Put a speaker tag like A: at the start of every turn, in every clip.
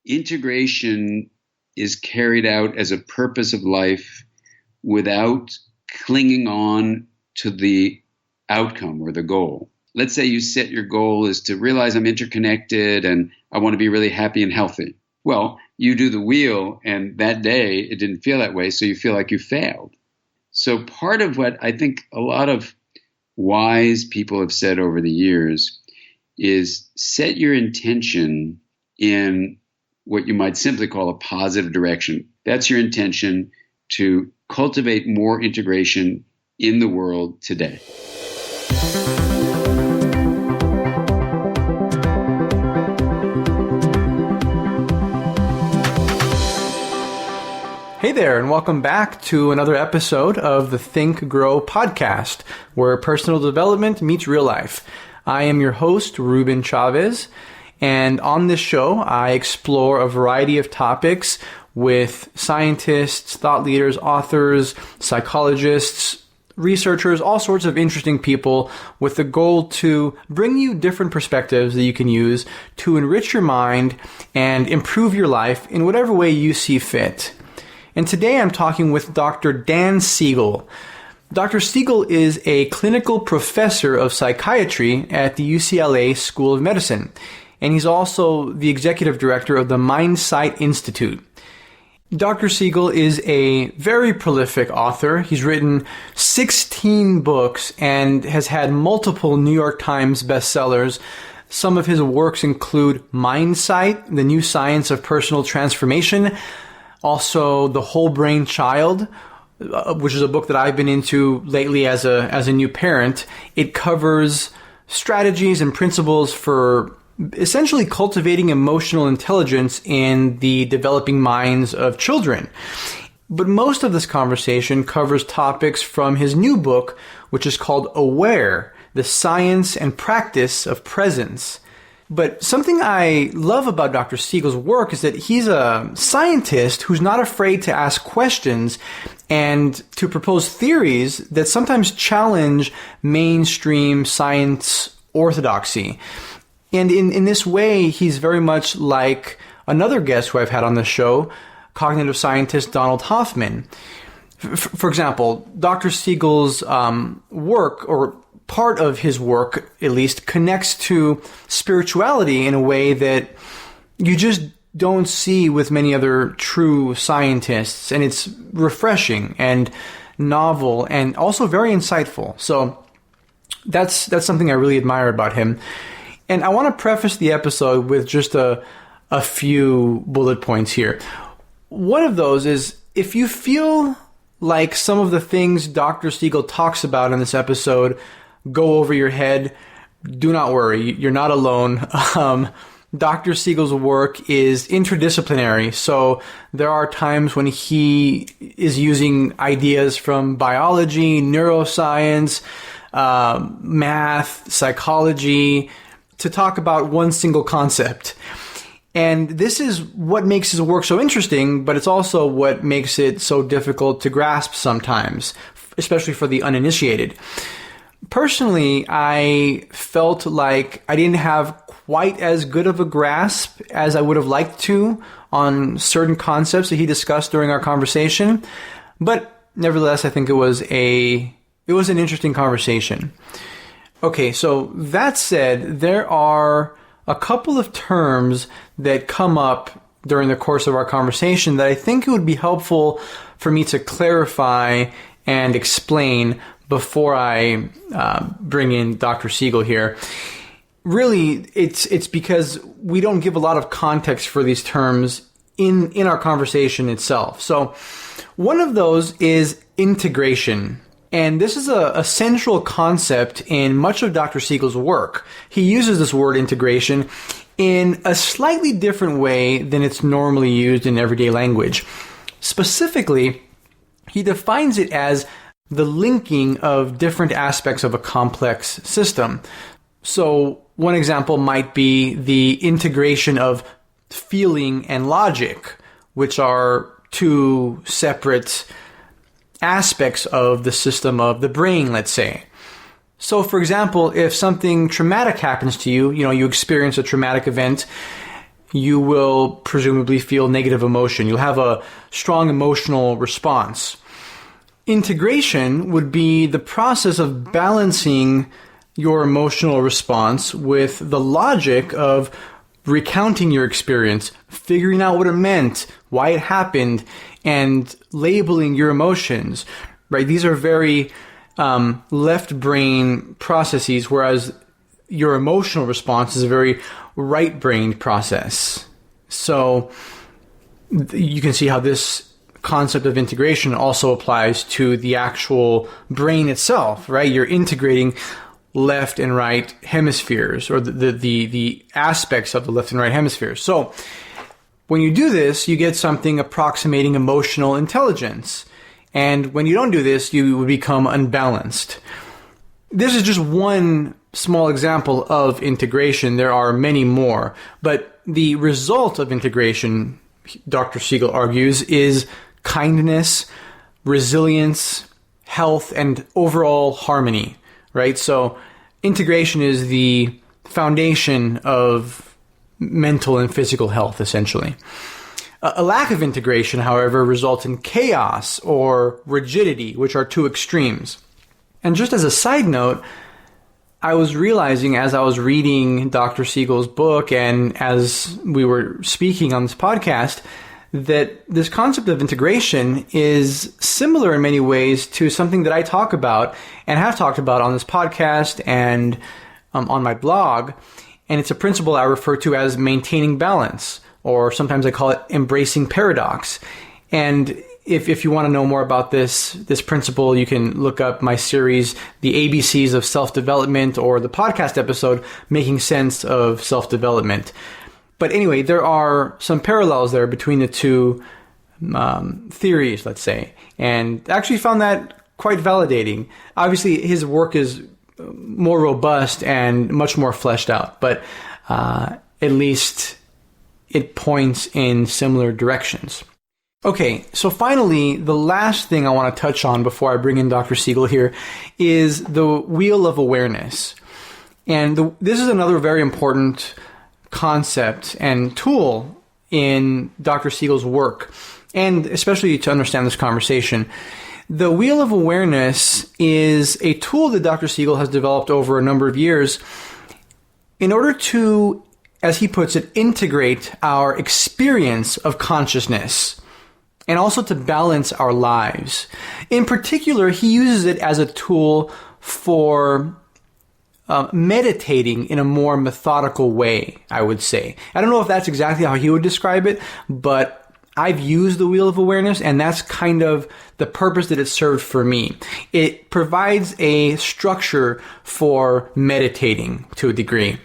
A: integration is carried out as a purpose of life without clinging on to the outcome or the goal. Let's say you set your goal is to realize I'm interconnected and I want to be really happy and healthy. Well, you do the wheel and that day it didn't feel that way, so you feel like you failed. So part of what I think a lot of wise people have said over the years is set your intention in what you might simply call a positive direction. That's your intention to cultivate more integration in the world today.
B: Hey there, and welcome back to another episode of the Think Grow podcast, where personal development meets real life. I am your host, Ruben Chavez, and on this show, I explore a variety of topics with scientists, thought leaders, authors, psychologists, researchers, all sorts of interesting people with the goal to bring you different perspectives that you can use to enrich your mind and improve your life in whatever way you see fit. And today I'm talking with Dr. Dan Siegel. Dr. Siegel is a clinical professor of psychiatry at the UCLA School of Medicine, and he's also the executive director of the Mindsight Institute. Dr. Siegel is a very prolific author. He's written 16 books and has had multiple New York Times bestsellers. Some of his works include Mindsight, The New Science of Personal Transformation, also The Whole Brain Child, which is a book that I've been into lately as a new parent. It covers strategies and principles for essentially cultivating emotional intelligence in the developing minds of children. But most of this conversation covers topics from his new book, which is called Aware, The Science and Practice of Presence. But something I love about Dr. Siegel's work is that he's a scientist who's not afraid to ask questions and to propose theories that sometimes challenge mainstream science orthodoxy. And in this way, he's very much like another guest who I've had on the show, cognitive scientist Donald Hoffman. For example, Dr. Siegel's work, or part of his work at least, connects to spirituality in a way that you just don't see with many other true scientists. And it's refreshing and novel and also very insightful. So that's something I really admire about him. And I want to preface the episode with just a few bullet points here. One of those is, if you feel like some of the things Dr. Siegel talks about in this episode go over your head, do not worry. You're not alone. Dr. Siegel's work is interdisciplinary, so there are times when he is using ideas from biology, neuroscience, math, psychology, to talk about one single concept. And this is what makes his work so interesting, but it's also what makes it so difficult to grasp sometimes, especially for the uninitiated. Personally, I felt like I didn't have quite as good of a grasp as I would have liked to on certain concepts that he discussed during our conversation. But nevertheless, I think it was an interesting conversation. Okay, so that said, there are a couple of terms that come up during the course of our conversation that I think it would be helpful for me to clarify and explain before I bring in Dr. Siegel here. Really, it's because we don't give a lot of context for these terms in our conversation itself. So one of those is integration. And this is a central concept in much of Dr. Siegel's work. He uses this word integration in a slightly different way than it's normally used in everyday language. Specifically, he defines it as the linking of different aspects of a complex system. So one example might be the integration of feeling and logic, which are two separate aspects of the system of the brain, let's say. So, for example, if something traumatic happens to you, you experience a traumatic event, you will presumably feel negative emotion. You'll have a strong emotional response. Integration would be the process of balancing your emotional response with the logic of recounting your experience, figuring out what it meant, why it happened, and labeling your emotions, right? These are very left brain processes, whereas your emotional response is a very right-brained process. So you can see how this concept of integration also applies to the actual brain itself, right? You're integrating left and right hemispheres, or the aspects of the left and right hemispheres. So when you do this, you get something approximating emotional intelligence. And when you don't do this, you would become unbalanced. This is just one small example of integration. There are many more. But the result of integration, Dr. Siegel argues, is kindness, resilience, health, and overall harmony, right? So integration is the foundation of mental and physical health, essentially. A lack of integration, however, results in chaos or rigidity, which are two extremes. And just as a side note, I was realizing as I was reading Dr. Siegel's book and as we were speaking on this podcast, that this concept of integration is similar in many ways to something that I talk about and have talked about on this podcast and on my blog. And it's a principle I refer to as maintaining balance, or sometimes I call it embracing paradox. And if you want to know more about this principle, you can look up my series, The ABCs of Self-Development, or the podcast episode, Making Sense of Self-Development. But anyway, there are some parallels there between the two theories, let's say. And I actually found that quite validating. Obviously, his work is more robust and much more fleshed out, but at least it points in similar directions. Okay, so finally, the last thing I want to touch on before I bring in Dr. Siegel here is the wheel of awareness. And this is another very important concept and tool in Dr. Siegel's work, and especially to understand this conversation. The wheel of awareness is a tool that Dr. Siegel has developed over a number of years in order to, as he puts it, integrate our experience of consciousness and also to balance our lives. In particular, he uses it as a tool for meditating in a more methodical way, I would say. I don't know if that's exactly how he would describe it, but I've used the wheel of awareness, and that's kind of the purpose that it served for me. It provides a structure for meditating to a degree,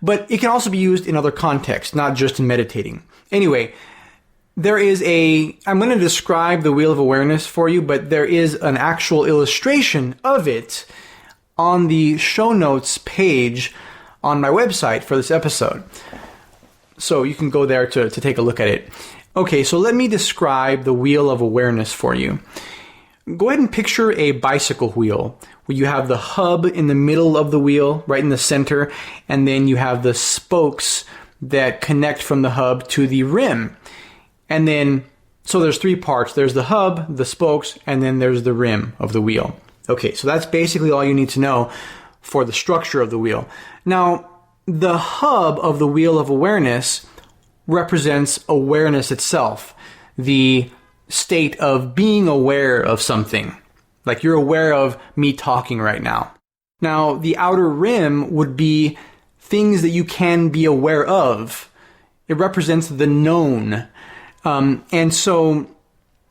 B: but it can also be used in other contexts, not just in meditating. Anyway, I'm going to describe the wheel of awareness for you, but there is an actual illustration of it on the show notes page on my website for this episode. So you can go there to take a look at it. Okay, so let me describe the wheel of awareness for you. Go ahead and picture a bicycle wheel where you have the hub in the middle of the wheel, right in the center, and then you have the spokes that connect from the hub to the rim. And then, so there's three parts. There's the hub, the spokes, and then there's the rim of the wheel. Okay, so that's basically all you need to know for the structure of the wheel. Now, the hub of the wheel of awareness represents awareness itself, the state of being aware of something. Like you're aware of me talking right now. Now, the outer rim would be things that you can be aware of. It represents the known. And so,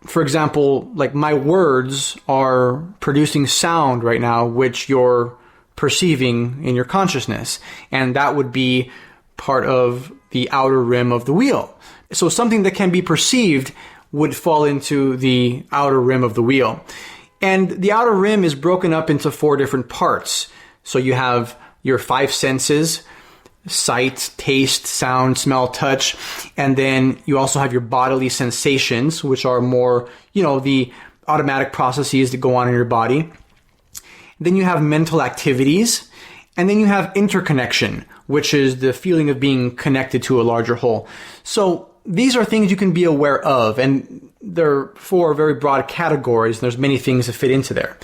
B: for example, like my words are producing sound right now, which you're perceiving in your consciousness. And that would be part of the outer rim of the wheel. So something that can be perceived would fall into the outer rim of the wheel. And the outer rim is broken up into 4 different parts. So you have your 5 senses: sight, taste, sound, smell, touch. And then you also have your bodily sensations, which are more, the automatic processes that go on in your body. Then you have mental activities. And then you have interconnection, which is the feeling of being connected to a larger whole. So these are things you can be aware of, and they're four very broad categories, and there's many things that fit into there.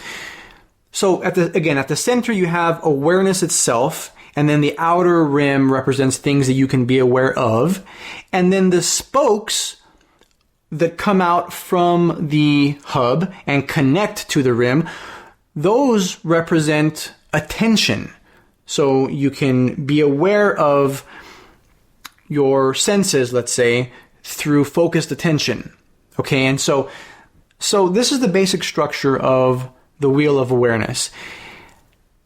B: So at the center, you have awareness itself, and then the outer rim represents things that you can be aware of. And then the spokes that come out from the hub and connect to the rim, those represent attention. So you can be aware of your senses, let's say, through focused attention. Okay, and so this is the basic structure of the wheel of awareness.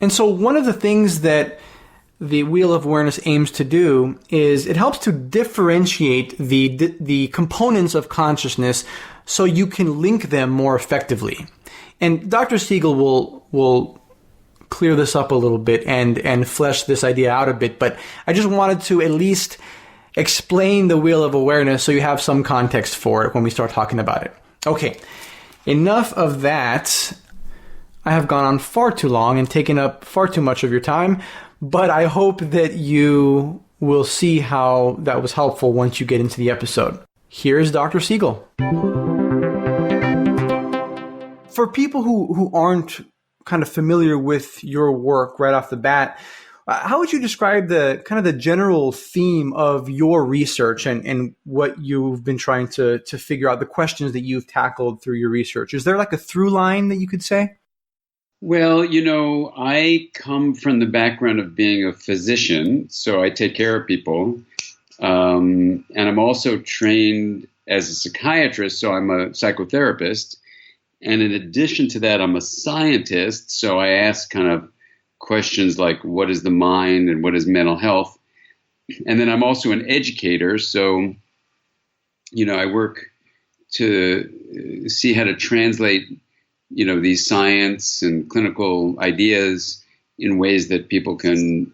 B: And so one of the things that the wheel of awareness aims to do is it helps to differentiate the components of consciousness so you can link them more effectively. And Dr. Siegel will clear this up a little bit and flesh this idea out a bit, but I just wanted to at least explain the wheel of awareness so you have some context for it when we start talking about it. Okay, enough of that. I have gone on far too long and taken up far too much of your time, but I hope that you will see how that was helpful once you get into the episode. Here's Dr. Siegel. For people who aren't kind of familiar with your work right off the bat, how would you describe the kind of the general theme of your research and what you've been trying to figure out, the questions that you've tackled through your research? Is there like a through line that you could say?
A: Well, I come from the background of being a physician, so I take care of people. And I'm also trained as a psychiatrist, so I'm a psychotherapist. And in addition to that, I'm a scientist, so I ask kind of questions like what is the mind and what is mental health. And then I'm also an educator, so, I work to see how to translate these science and clinical ideas in ways that people can,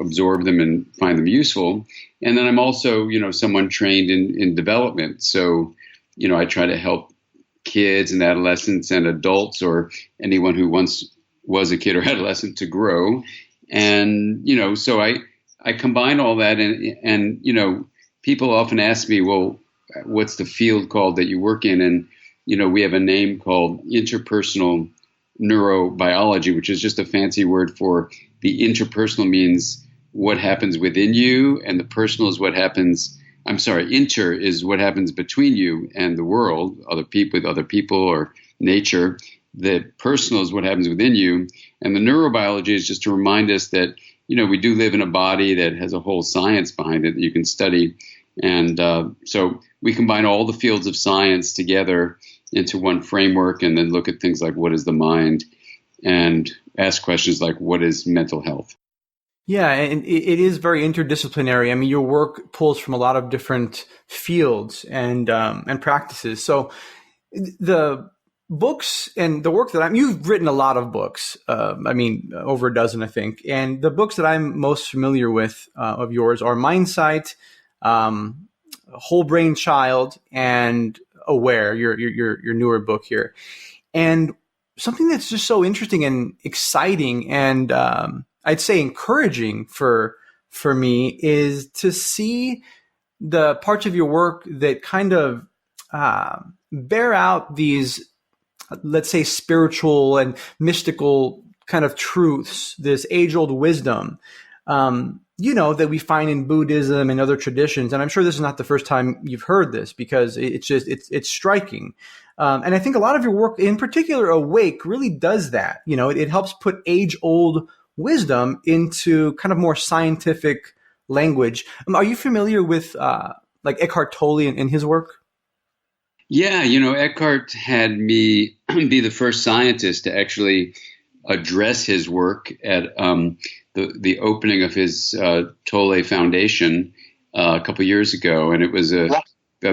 A: absorb them and find them useful. And then I'm also, someone trained in development. So, I try to help kids and adolescents and adults or anyone who once was a kid or adolescent to grow. And, so I combine all that and, people often ask me, well, what's the field called that you work in? And, we have a name called Interpersonal Neurobiology, which is just a fancy word for the interpersonal means what happens within you, and the personal is what happens. Inter is what happens between you and the world, with other people or nature. The personal is what happens within you. And the neurobiology is just to remind us that, we do live in a body that has a whole science behind it that you can study. And so we combine all the fields of science together into one framework and then look at things like what is the mind and ask questions like what is mental health.
B: Yeah, and it is very interdisciplinary. I mean, your work pulls from a lot of different fields and practices. So the books and the work that you've written a lot of books, over a dozen, I think. And the books that I'm most familiar with of yours are Mindsight, Whole Brain Child, and Aware, your newer book here. And something that's just so interesting and exciting and I'd say encouraging for me is to see the parts of your work that kind of bear out these, let's say, spiritual and mystical kind of truths, this age-old wisdom, that we find in Buddhism and other traditions. And I'm sure this is not the first time you've heard this because it's striking. And I think a lot of your work, in particular, Awake, really does that. It helps put age-old wisdom into kind of more scientific language. Are you familiar with like Eckhart Tolle and his work?
A: Yeah, Eckhart had me be the first scientist to actually address his work at the opening of his Tolle Foundation a couple of years ago, and it was a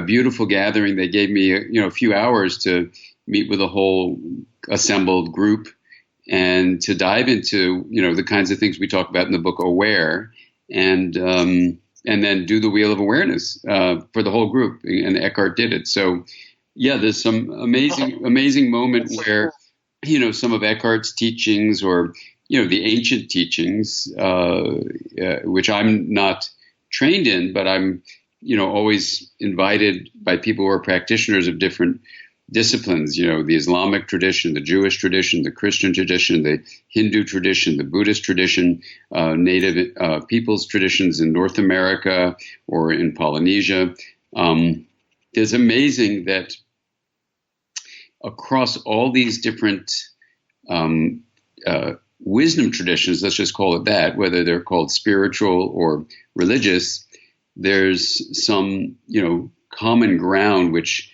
A: beautiful gathering. They gave me a few hours to meet with a whole assembled group and to dive into the kinds of things we talk about in the book Aware, and then do the wheel of awareness for the whole group. And Eckhart did it. So yeah, there's some amazing moment where some of Eckhart's teachings or the ancient teachings, which I'm not trained in, but I'm, always invited by people who are practitioners of different disciplines, the Islamic tradition, the Jewish tradition, the Christian tradition, the Hindu tradition, the Buddhist tradition, native peoples traditions in North America or in Polynesia. It's amazing that across all these different wisdom traditions, let's just call it that, whether they're called spiritual or religious, there's some, common ground, which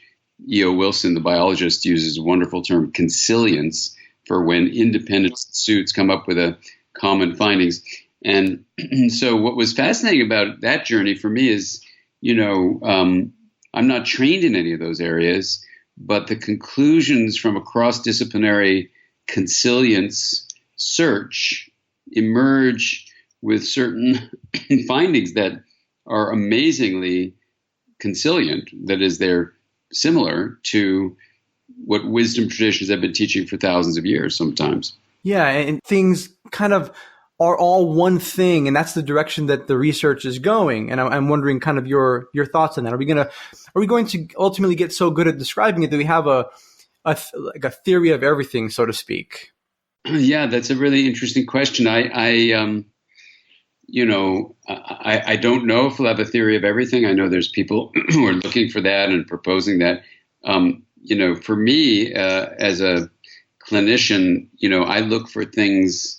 A: E.O. Wilson, the biologist, uses a wonderful term, consilience, for when independent suits come up with a common findings. And so what was fascinating about that journey for me is, I'm not trained in any of those areas, but the conclusions from a cross-disciplinary consilience search emerge with certain findings that are amazingly consilient. That is, they're similar to what wisdom traditions have been teaching for thousands of years sometimes.
B: Yeah, and things kind of are all one thing, and that's the direction that the research is going. And I'm wondering kind of your thoughts on that. Are we going to ultimately get so good at describing it that we have a theory of everything, so to speak?
A: Yeah, that's a really interesting question. I don't know if we'll have a theory of everything. I know there's people who are looking for that and proposing that. For me, as a clinician, I look for things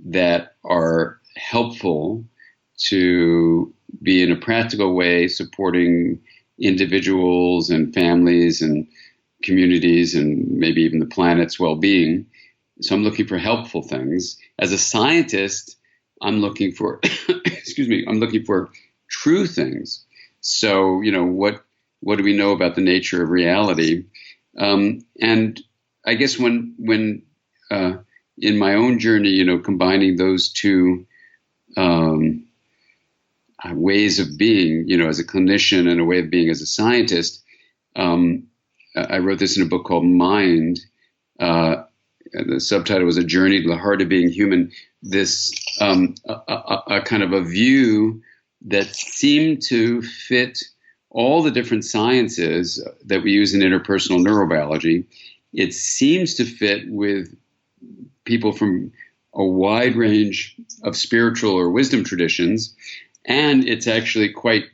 A: that are helpful to be in a practical way supporting individuals and families and communities and maybe even the planet's well-being. So I'm looking for helpful things. As a scientist, I'm looking for, I'm looking for true things. So, what do we know about the nature of reality? And I guess when in my own journey, combining those two ways of being, as a clinician and a way of being as a scientist, I wrote this in a book called Mind. The subtitle was A Journey to the Heart of Being Human. This a kind of a view that seemed to fit all the different sciences that we use in interpersonal neurobiology. It seems to fit with people from a wide range of spiritual or wisdom traditions, and it's actually quite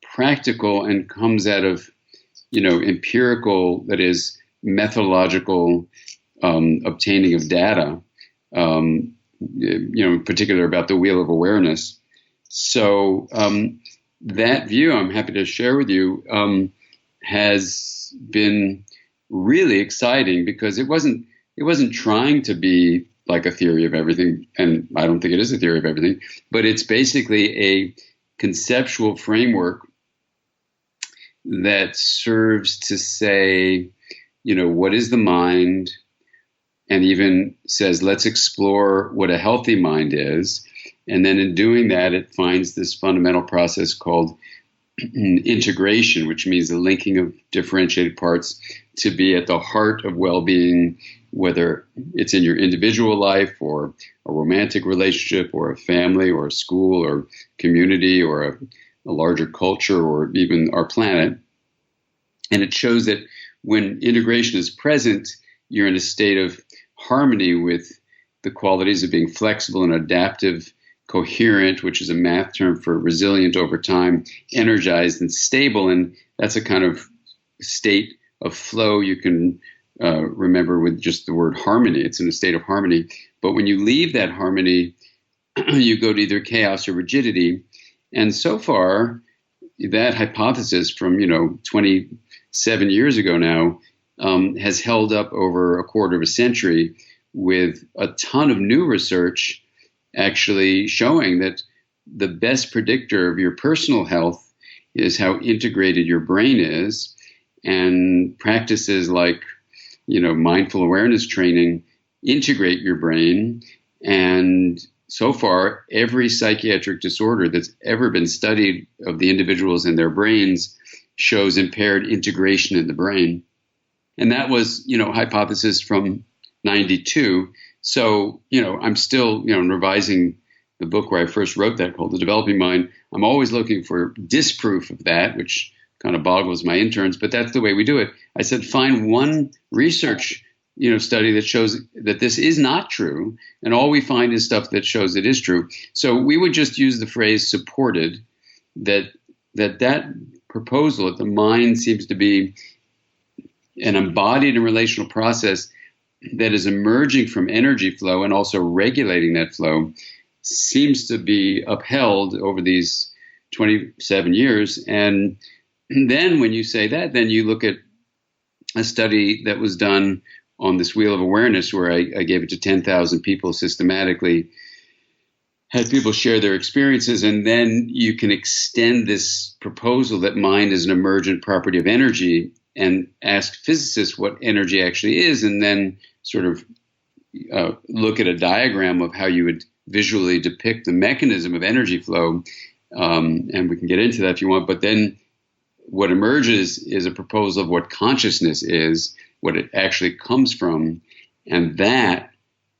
A: practical and comes out of, empirical, that is, methodological obtaining of data, in particular about the wheel of awareness. So that view, I'm happy to share with you, has been really exciting because it wasn't trying to be like a theory of everything, and I don't think it is a theory of everything, but it's basically a conceptual framework that serves to say, what is the mind, and even says, let's explore what a healthy mind is. And then in doing that, it finds this fundamental process called integration, which means the linking of differentiated parts to be at the heart of well-being, whether it's in your individual life or a romantic relationship or a family or a school or community or a larger culture or even our planet. And it shows that when integration is present, you're in a state of harmony with the qualities of being flexible and adaptive, coherent, which is a math term for resilient over time, energized and stable. And that's a kind of state of flow you can remember with just the word harmony. It's in a state of harmony. But when you leave that harmony, you go to either chaos or rigidity. And so far, that hypothesis from, 27 years ago now has held up over a quarter of a century with a ton of new research actually showing that the best predictor of your personal health is how integrated your brain is. And practices like, mindful awareness training integrate your brain. And so far, every psychiatric disorder that's ever been studied of the individuals and their brains shows impaired integration in the brain. And that was, hypothesis from 92. So, I'm still, revising the book where I first wrote that called The Developing Mind. I'm always looking for disproof of that, which kind of boggles my interns, but that's the way we do it. I said, find one research, study that shows that this is not true. And all we find is stuff that shows it is true. So we would just use the phrase supported, that proposal that the mind seems to be an embodied and relational process that is emerging from energy flow and also regulating that flow seems to be upheld over these 27 years. And then when you say that, then you look at a study that was done on this wheel of awareness where I gave it to 10,000 people systematically, had people share their experiences, and then you can extend this proposal that mind is an emergent property of energy and ask physicists what energy actually is, and then sort of look at a diagram of how you would visually depict the mechanism of energy flow. And we can get into that if you want. But then what emerges is a proposal of what consciousness is, what it actually comes from. And that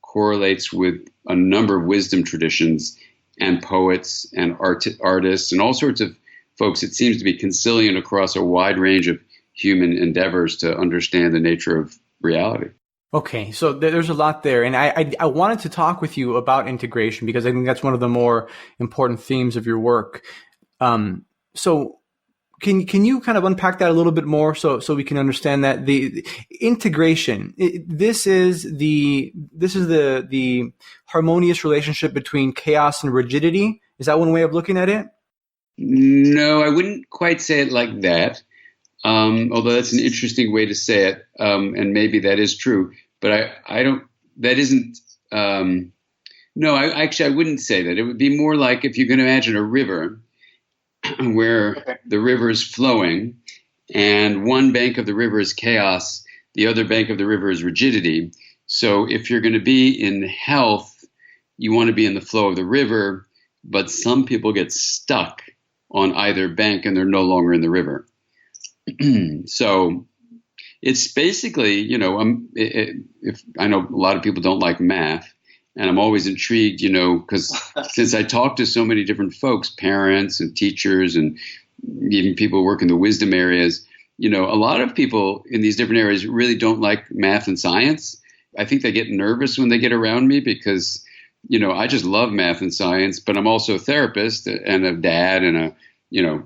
A: correlates with a number of wisdom traditions and poets and artists and all sorts of folks. It seems to be conciliant across a wide range of human endeavors to understand the nature of reality.
B: Okay, so there's a lot there. And I wanted to talk with you about integration because I think that's one of the more important themes of your work. So can you kind of unpack that a little bit more so we can understand that the integration, this is the harmonious relationship between chaos and rigidity? Is that one way of looking at it?
A: No, I wouldn't quite say it like that. Although that's an interesting way to say it, and maybe that is true, but I don't, that isn't, no, I wouldn't say that. It would be more like if you can imagine a river where the river is flowing and one bank of the river is chaos, the other bank of the river is rigidity. So if you're going to be in health, you want to be in the flow of the river, but some people get stuck on either bank and they're no longer in the river. So it's basically, if I know a lot of people don't like math, and I'm always intrigued, because since I talk to so many different folks, parents and teachers, and even people who work in the wisdom areas, a lot of people in these different areas really don't like math and science. I think they get nervous when they get around me because, I just love math and science, but I'm also a therapist and a dad and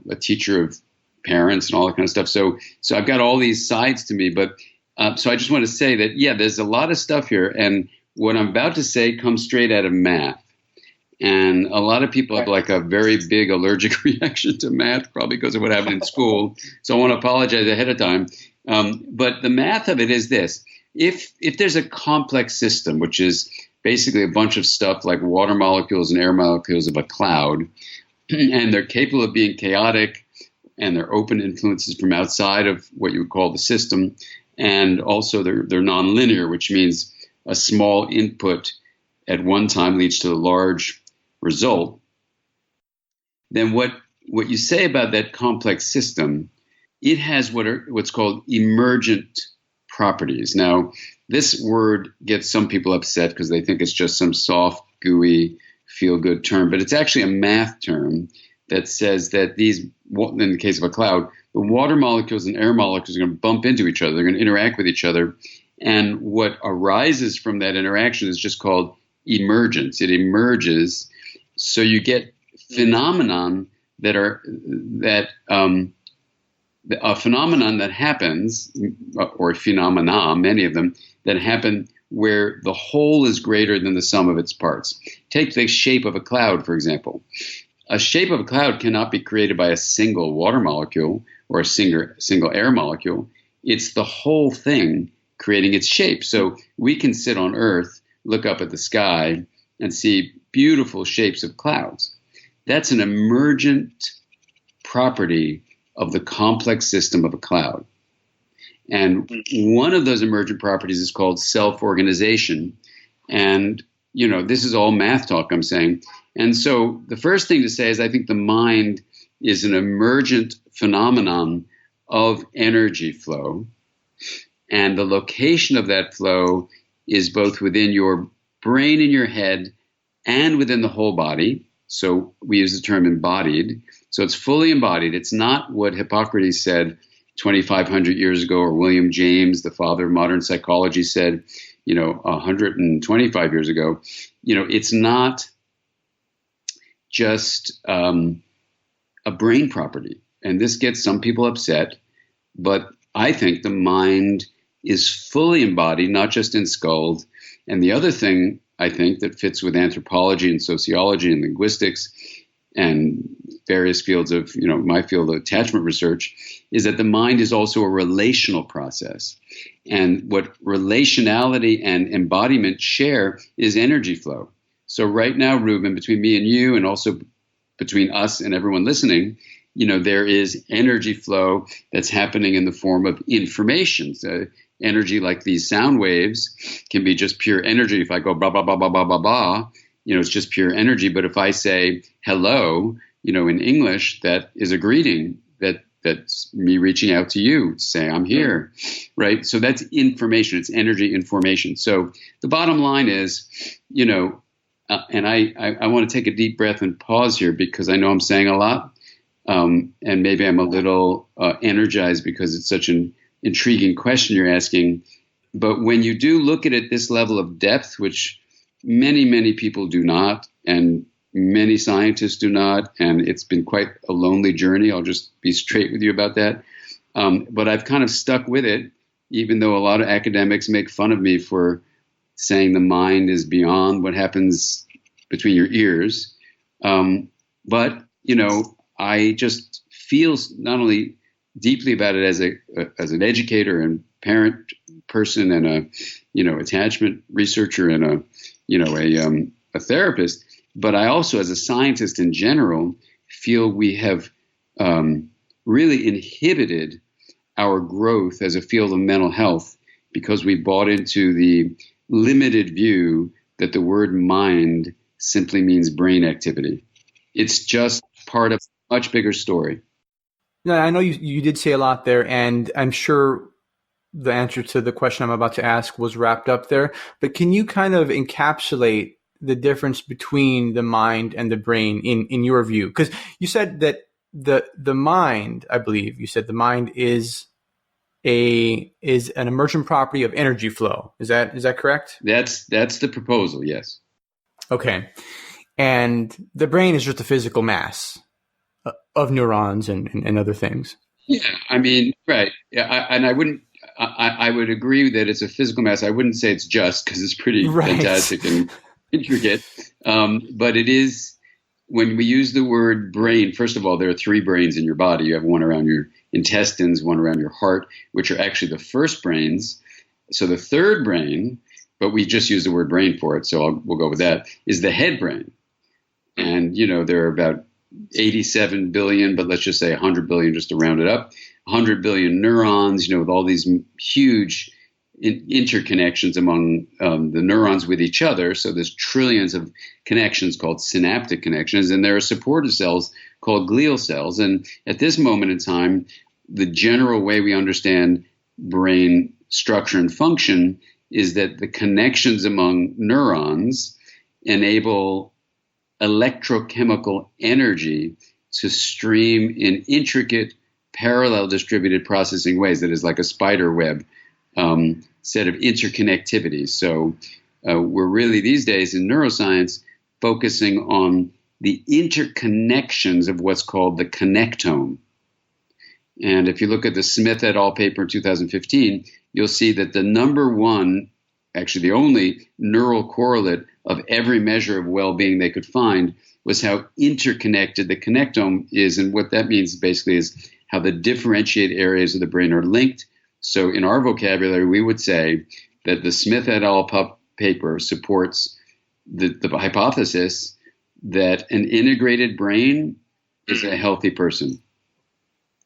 A: a teacher of parents and all that kind of stuff. So I've got all these sides to me, but so I just want to say that, yeah, there's a lot of stuff here. And what I'm about to say comes straight out of math. And a lot of people have like a very big allergic reaction to math, probably because of what happened in school. So I want to apologize ahead of time. But the math of it is this. If there's a complex system, which is basically a bunch of stuff like water molecules and air molecules of a cloud, and they're capable of being chaotic, and they're open influences from outside of what you would call the system. And also they're nonlinear, which means a small input at one time leads to a large result. Then what you say about that complex system, it has what's called emergent properties. Now, this word gets some people upset because they think it's just some soft, gooey, feel-good term, but it's actually a math term that says that these, in the case of a cloud, the water molecules and air molecules are going to bump into each other. They're going to interact with each other. And what arises from that interaction is just called emergence. It emerges. So you get phenomenon a phenomenon that happens, or phenomena, many of them, that happen where the whole is greater than the sum of its parts. Take the shape of a cloud, for example. A shape of a cloud cannot be created by a single water molecule or a single air molecule. It's the whole thing creating its shape. So we can sit on Earth, look up at the sky, and see beautiful shapes of clouds. That's an emergent property of the complex system of a cloud. And one of those emergent properties is called self-organization. And, this is all math talk I'm saying. And so the first thing to say is I think the mind is an emergent phenomenon of energy flow. And the location of that flow is both within your brain in your head and within the whole body. So we use the term embodied. So it's fully embodied. It's not what Hippocrates said 2,500 years ago, or William James, the father of modern psychology, said, 125 years ago. It's not just a brain property. And this gets some people upset, but I think the mind is fully embodied, not just enskulled. And the other thing I think that fits with anthropology and sociology and linguistics and various fields of, my field of attachment research, is that the mind is also a relational process. And what relationality and embodiment share is energy flow. So right now, Ruben, between me and you, and also between us and everyone listening, there is energy flow that's happening in the form of information. So energy, like these sound waves, can be just pure energy. If I go blah, blah, blah, blah, blah, blah, blah, it's just pure energy. But if I say hello, in English, that is a greeting. That's me reaching out to you to say I'm here, right? So that's information. It's energy information. So the bottom line is, and I want to take a deep breath and pause here because I know I'm saying a lot. And maybe I'm a little energized because it's such an intriguing question you're asking. But when you do look at it this level of depth, which many, many people do not, and many scientists do not, and it's been quite a lonely journey. I'll just be straight with you about that. But I've kind of stuck with it, even though a lot of academics make fun of me for saying the mind is beyond what happens between your ears. But I just feel not only deeply about it as an educator and parent person and a attachment researcher and a therapist, but I also, as a scientist in general, feel we have really inhibited our growth as a field of mental health because we bought into the limited view that the word mind simply means brain activity. It's just part of a much bigger story.
B: No, I know you did say a lot there, and I'm sure the answer to the question I'm about to ask was wrapped up there. But can you kind of encapsulate the difference between the mind and the brain in your view? Because you said that the mind, I believe you said the mind is an emergent property of energy flow. Is that correct?
A: That's the proposal, yes.
B: Okay. And the brain is just a physical mass of neurons and other things.
A: Yeah, I mean, right. Yeah, I would agree that it's a physical mass. I wouldn't say it's just, because it's pretty fantastic and intricate. But it is, when we use the word brain, first of all, there are three brains in your body. You have one around your intestines, one around your heart, which are actually the first brains. So the third brain, but we just use the word brain for it, so we'll go with that, is the head brain. And, there are about 87 billion, but let's just say 100 billion, just to round it up, 100 billion neurons, with all these huge interconnections among the neurons with each other. So there's trillions of connections called synaptic connections, and there are supportive cells called glial cells. And at this moment in time, the general way we understand brain structure and function is that the connections among neurons enable electrochemical energy to stream in intricate, parallel distributed processing ways. That is like a spider web set of interconnectivity. So we're really these days in neuroscience focusing on the interconnections of what's called the connectome. And if you look at the Smith et al. Paper in 2015, you'll see that the number one, actually the only neural correlate of every measure of well-being they could find was how interconnected the connectome is. And what that means basically is how the differentiated areas of the brain are linked. So in our vocabulary, we would say that the Smith et al. Paper supports the hypothesis that an integrated brain is a healthy person.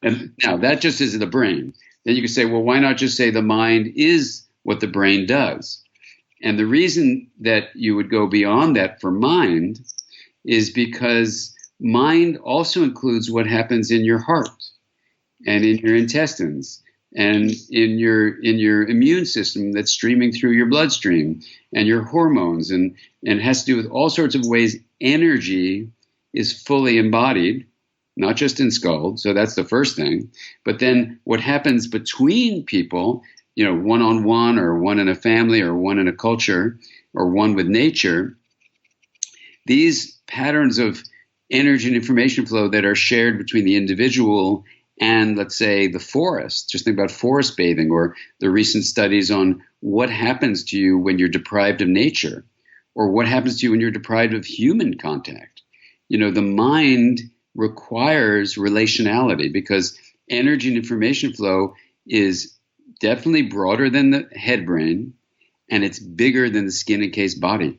A: And now that just is the brain. Then you can say, well, why not just say the mind is what the brain does? And the reason that you would go beyond that for mind is because mind also includes what happens in your heart and in your intestines and in your immune system that's streaming through your bloodstream, and your hormones, and it has to do with all sorts of ways energy is fully embodied, not just in skull. So that's the first thing. But then what happens between people, one-on-one, or one in a family, or one in a culture, or one with nature, these patterns of energy and information flow that are shared between the individual and, let's say, the forest. Just think about forest bathing, or the recent studies on what happens to you when you're deprived of nature, or what happens to you when you're deprived of human contact. The mind requires relationality, because energy and information flow is definitely broader than the head brain, and it's bigger than the skin encased body.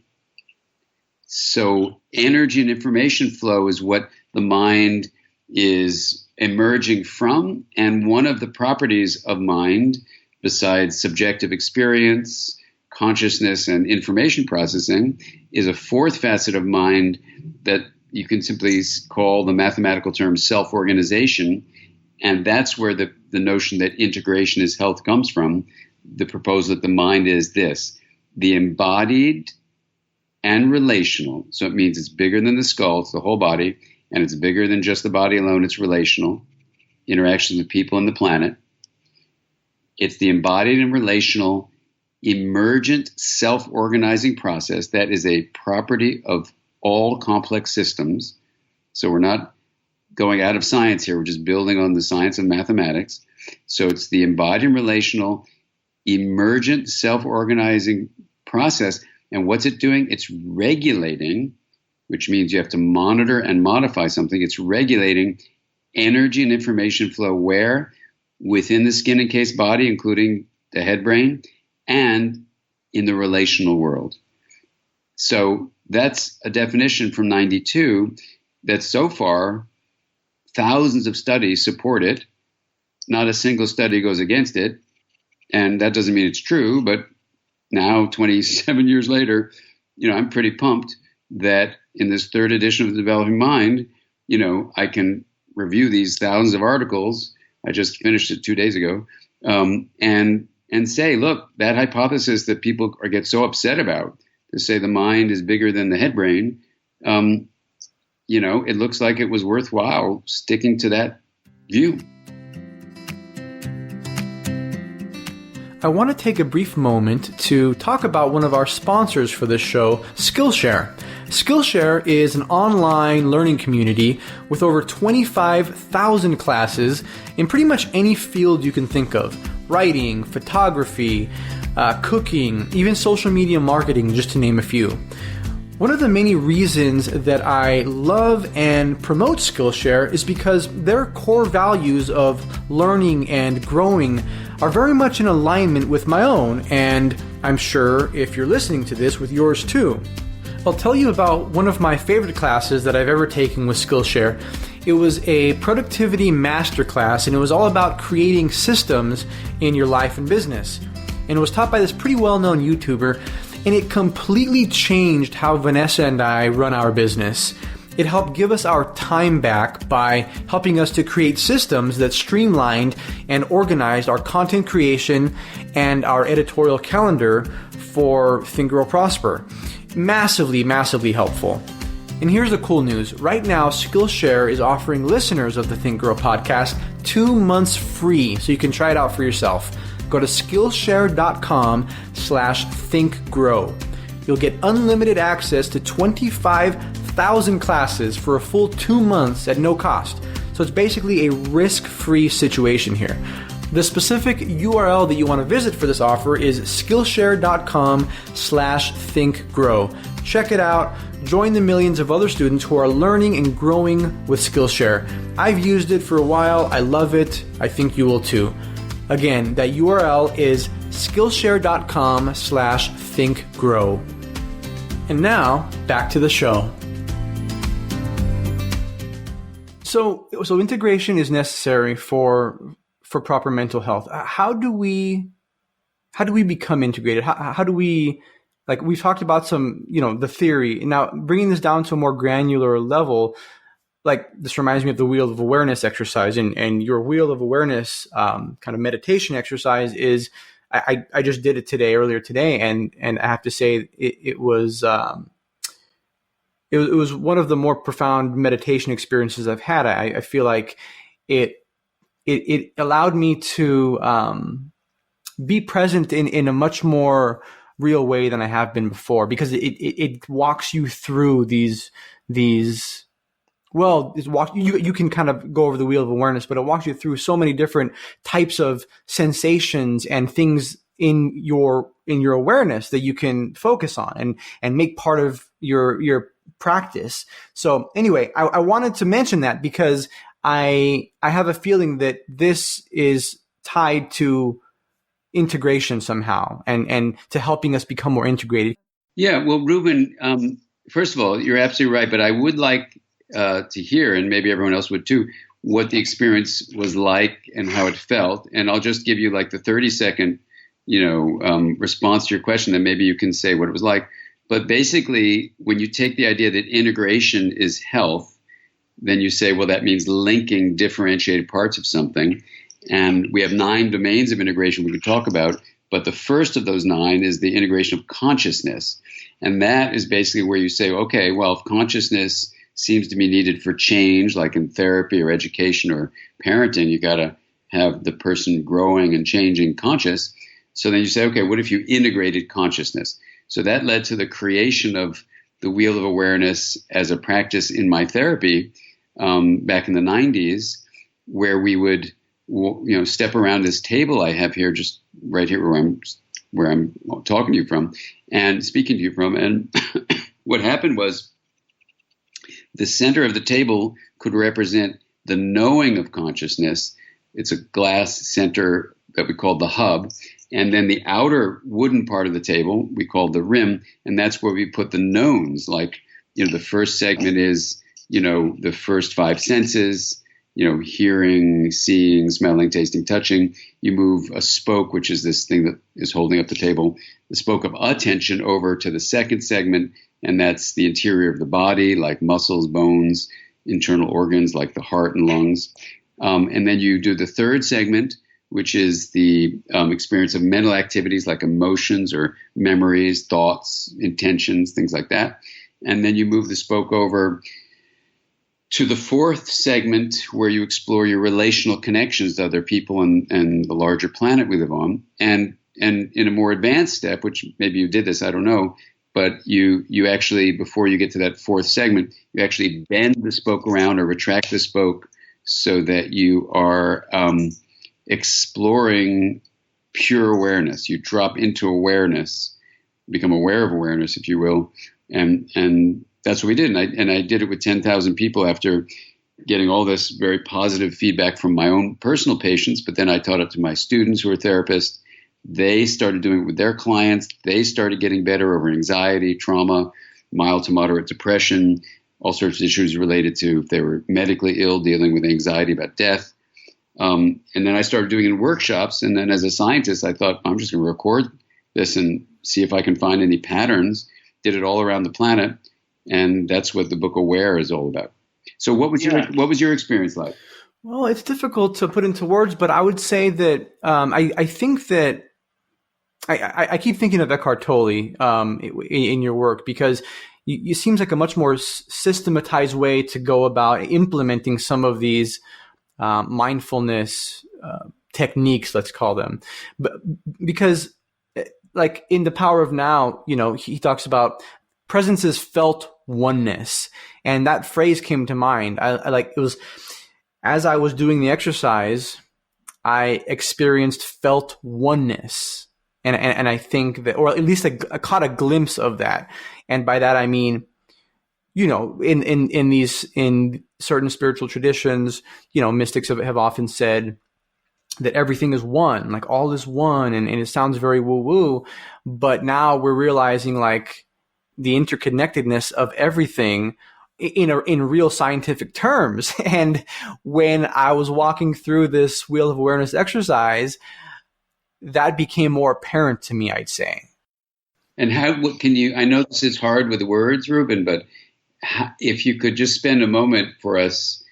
A: So energy and information flow is what the mind is emerging from. And one of the properties of mind, besides subjective experience, consciousness, and information processing, is a fourth facet of mind that you can simply call the mathematical term self-organization. And that's where the notion that integration is health comes from. The proposal that the mind is this: the embodied and relational. So it means it's bigger than the skull, it's the whole body, and it's bigger than just the body alone. It's relational, interactions with people and the planet. It's the embodied and relational emergent self-organizing process that is a property of all complex systems. So we're not going out of science here, we're just building on the science of mathematics. So it's the embodied and relational emergent self-organizing process. And what's it doing? It's regulating, which means you have to monitor and modify something. It's regulating energy and information flow where? Within the skin encased body, including the head brain, and in the relational world. So that's a definition from 92 that so far thousands of studies support it. Not a single study goes against it. And that doesn't mean it's true, but now, 27 years later, I'm pretty pumped that in this third edition of The Developing Mind, I can review these thousands of articles. I just finished it 2 days ago, and say, look, that hypothesis that people get so upset about, to say the mind is bigger than the head brain, it looks like it was worthwhile sticking to that view.
B: I want to take a brief moment to talk about one of our sponsors for this show, Skillshare. Skillshare is an online learning community with over 25,000 classes in pretty much any field you can think of. Writing, photography, cooking, even social media marketing, just to name a few. One of the many reasons that I love and promote Skillshare is because their core values of learning and growing are very much in alignment with my own, and I'm sure if you're listening to this, with yours too. I'll tell you about one of my favorite classes that I've ever taken with Skillshare. It was a productivity masterclass, and it was all about creating systems in your life and business. And it was taught by this pretty well-known YouTuber, and it completely changed how Vanessa and I run our business. It helped give us our time back by helping us to create systems that streamlined and organized our content creation and our editorial calendar for Think, Grow, Prosper. Massively, massively helpful. And here's the cool news. Right now, Skillshare is offering listeners of the Think, Grow podcast 2 months free, so you can try it out for yourself. Go to Skillshare.com/thinkgrow. You'll get unlimited access to 25,000 classes for a full 2 months at no cost. So it's basically a risk-free situation here. The specific URL that you want to visit for this offer is Skillshare.com/thinkgrow. Check it out. Join the millions of other students who are learning and growing with Skillshare. I've used it for a while. I love it. I think you will too. Again, that URL is Skillshare.com/thinkgrow. And now, back to the show. So integration is necessary for proper mental health. How do we become integrated? How do we, we've talked about some, the theory. Now, bringing this down to a more granular level, like this reminds me of the wheel of awareness exercise, and your wheel of awareness kind of meditation exercise is, I just did it earlier today, and I have to say it was one of the more profound meditation experiences I've had. I feel like it allowed me to be present in a much more real way than I have been before, because it walks you through these well, you can kind of go over the wheel of awareness, but it walks you through so many different types of sensations and things in your awareness that you can focus on and make part of your practice. So anyway, I wanted to mention that because I have a feeling that this is tied to integration somehow and to helping us become more integrated.
A: Yeah, well, Ruben, first of all, you're absolutely right, but I would like to hear, and maybe everyone else would too, what the experience was like and how it felt. And I'll just give you like the 30-second, response to your question, then maybe you can say what it was like. But basically, when you take the idea that integration is health, then you say, well, that means linking differentiated parts of something. And we have 9 domains of integration we could talk about. But the first of those 9 is the integration of consciousness. And that is basically where you say, okay, well, if consciousness seems to be needed for change, like in therapy or education or parenting, you got to have the person growing and changing conscious. So then you say, okay, what if you integrated consciousness? So that led to the creation of the wheel of awareness as a practice in my therapy back in the 90s, where we would step around this table I have here, just right here where I'm talking to you from and speaking to you from. And what happened was the center of the table could represent the knowing of consciousness. It's a glass center that we call the hub. And then the outer wooden part of the table we call the rim. And that's where we put the knowns. Like, the first segment is, the first 5 senses, hearing, seeing, smelling, tasting, touching. You move a spoke, which is this thing that is holding up the table, the spoke of attention over to the second segment. And that's the interior of the body, like muscles, bones, internal organs, like the heart and lungs. And then you do the third segment, which is the experience of mental activities like emotions or memories, thoughts, intentions, things like that. And then you move the spoke over to the fourth segment, where you explore your relational connections to other people and the larger planet we live on. And in a more advanced step, which maybe you did this, I don't know, but you actually, before you get to that fourth segment, you actually bend the spoke around or retract the spoke so that you are exploring pure awareness. You drop into awareness, become aware of awareness, if you will, and that's what we did. And I did it with 10,000 people after getting all this very positive feedback from my own personal patients. But then I taught it to my students who are therapists. They started doing it with their clients. They started getting better over anxiety, trauma, mild to moderate depression, all sorts of issues related to if they were medically ill, dealing with anxiety about death. And then I started doing it in workshops. And then as a scientist, I thought, I'm just going to record this and see if I can find any patterns. Did it all around the planet. And that's what the book Aware is all about. So what was your experience like?
B: Well, it's difficult to put into words, but I would say that I think that I keep thinking of Eckhart Tolle in your work, because it seems like a much more systematized way to go about implementing some of these mindfulness techniques, let's call them. But because like in The Power of Now, he talks about presence is felt oneness. And that phrase came to mind. I like, it was, as I was doing the exercise, I experienced felt oneness. And I think that, or at least I caught a glimpse of that. And by that, I mean, in certain spiritual traditions, mystics have often said that everything is one, like all is one. And it sounds very woo-woo, but now we're realizing like the interconnectedness of everything in real scientific terms. And when I was walking through this wheel of awareness exercise, that became more apparent to me, I'd say.
A: And what can you, I know this is hard with words, Ruben, but if you could just spend a moment for us,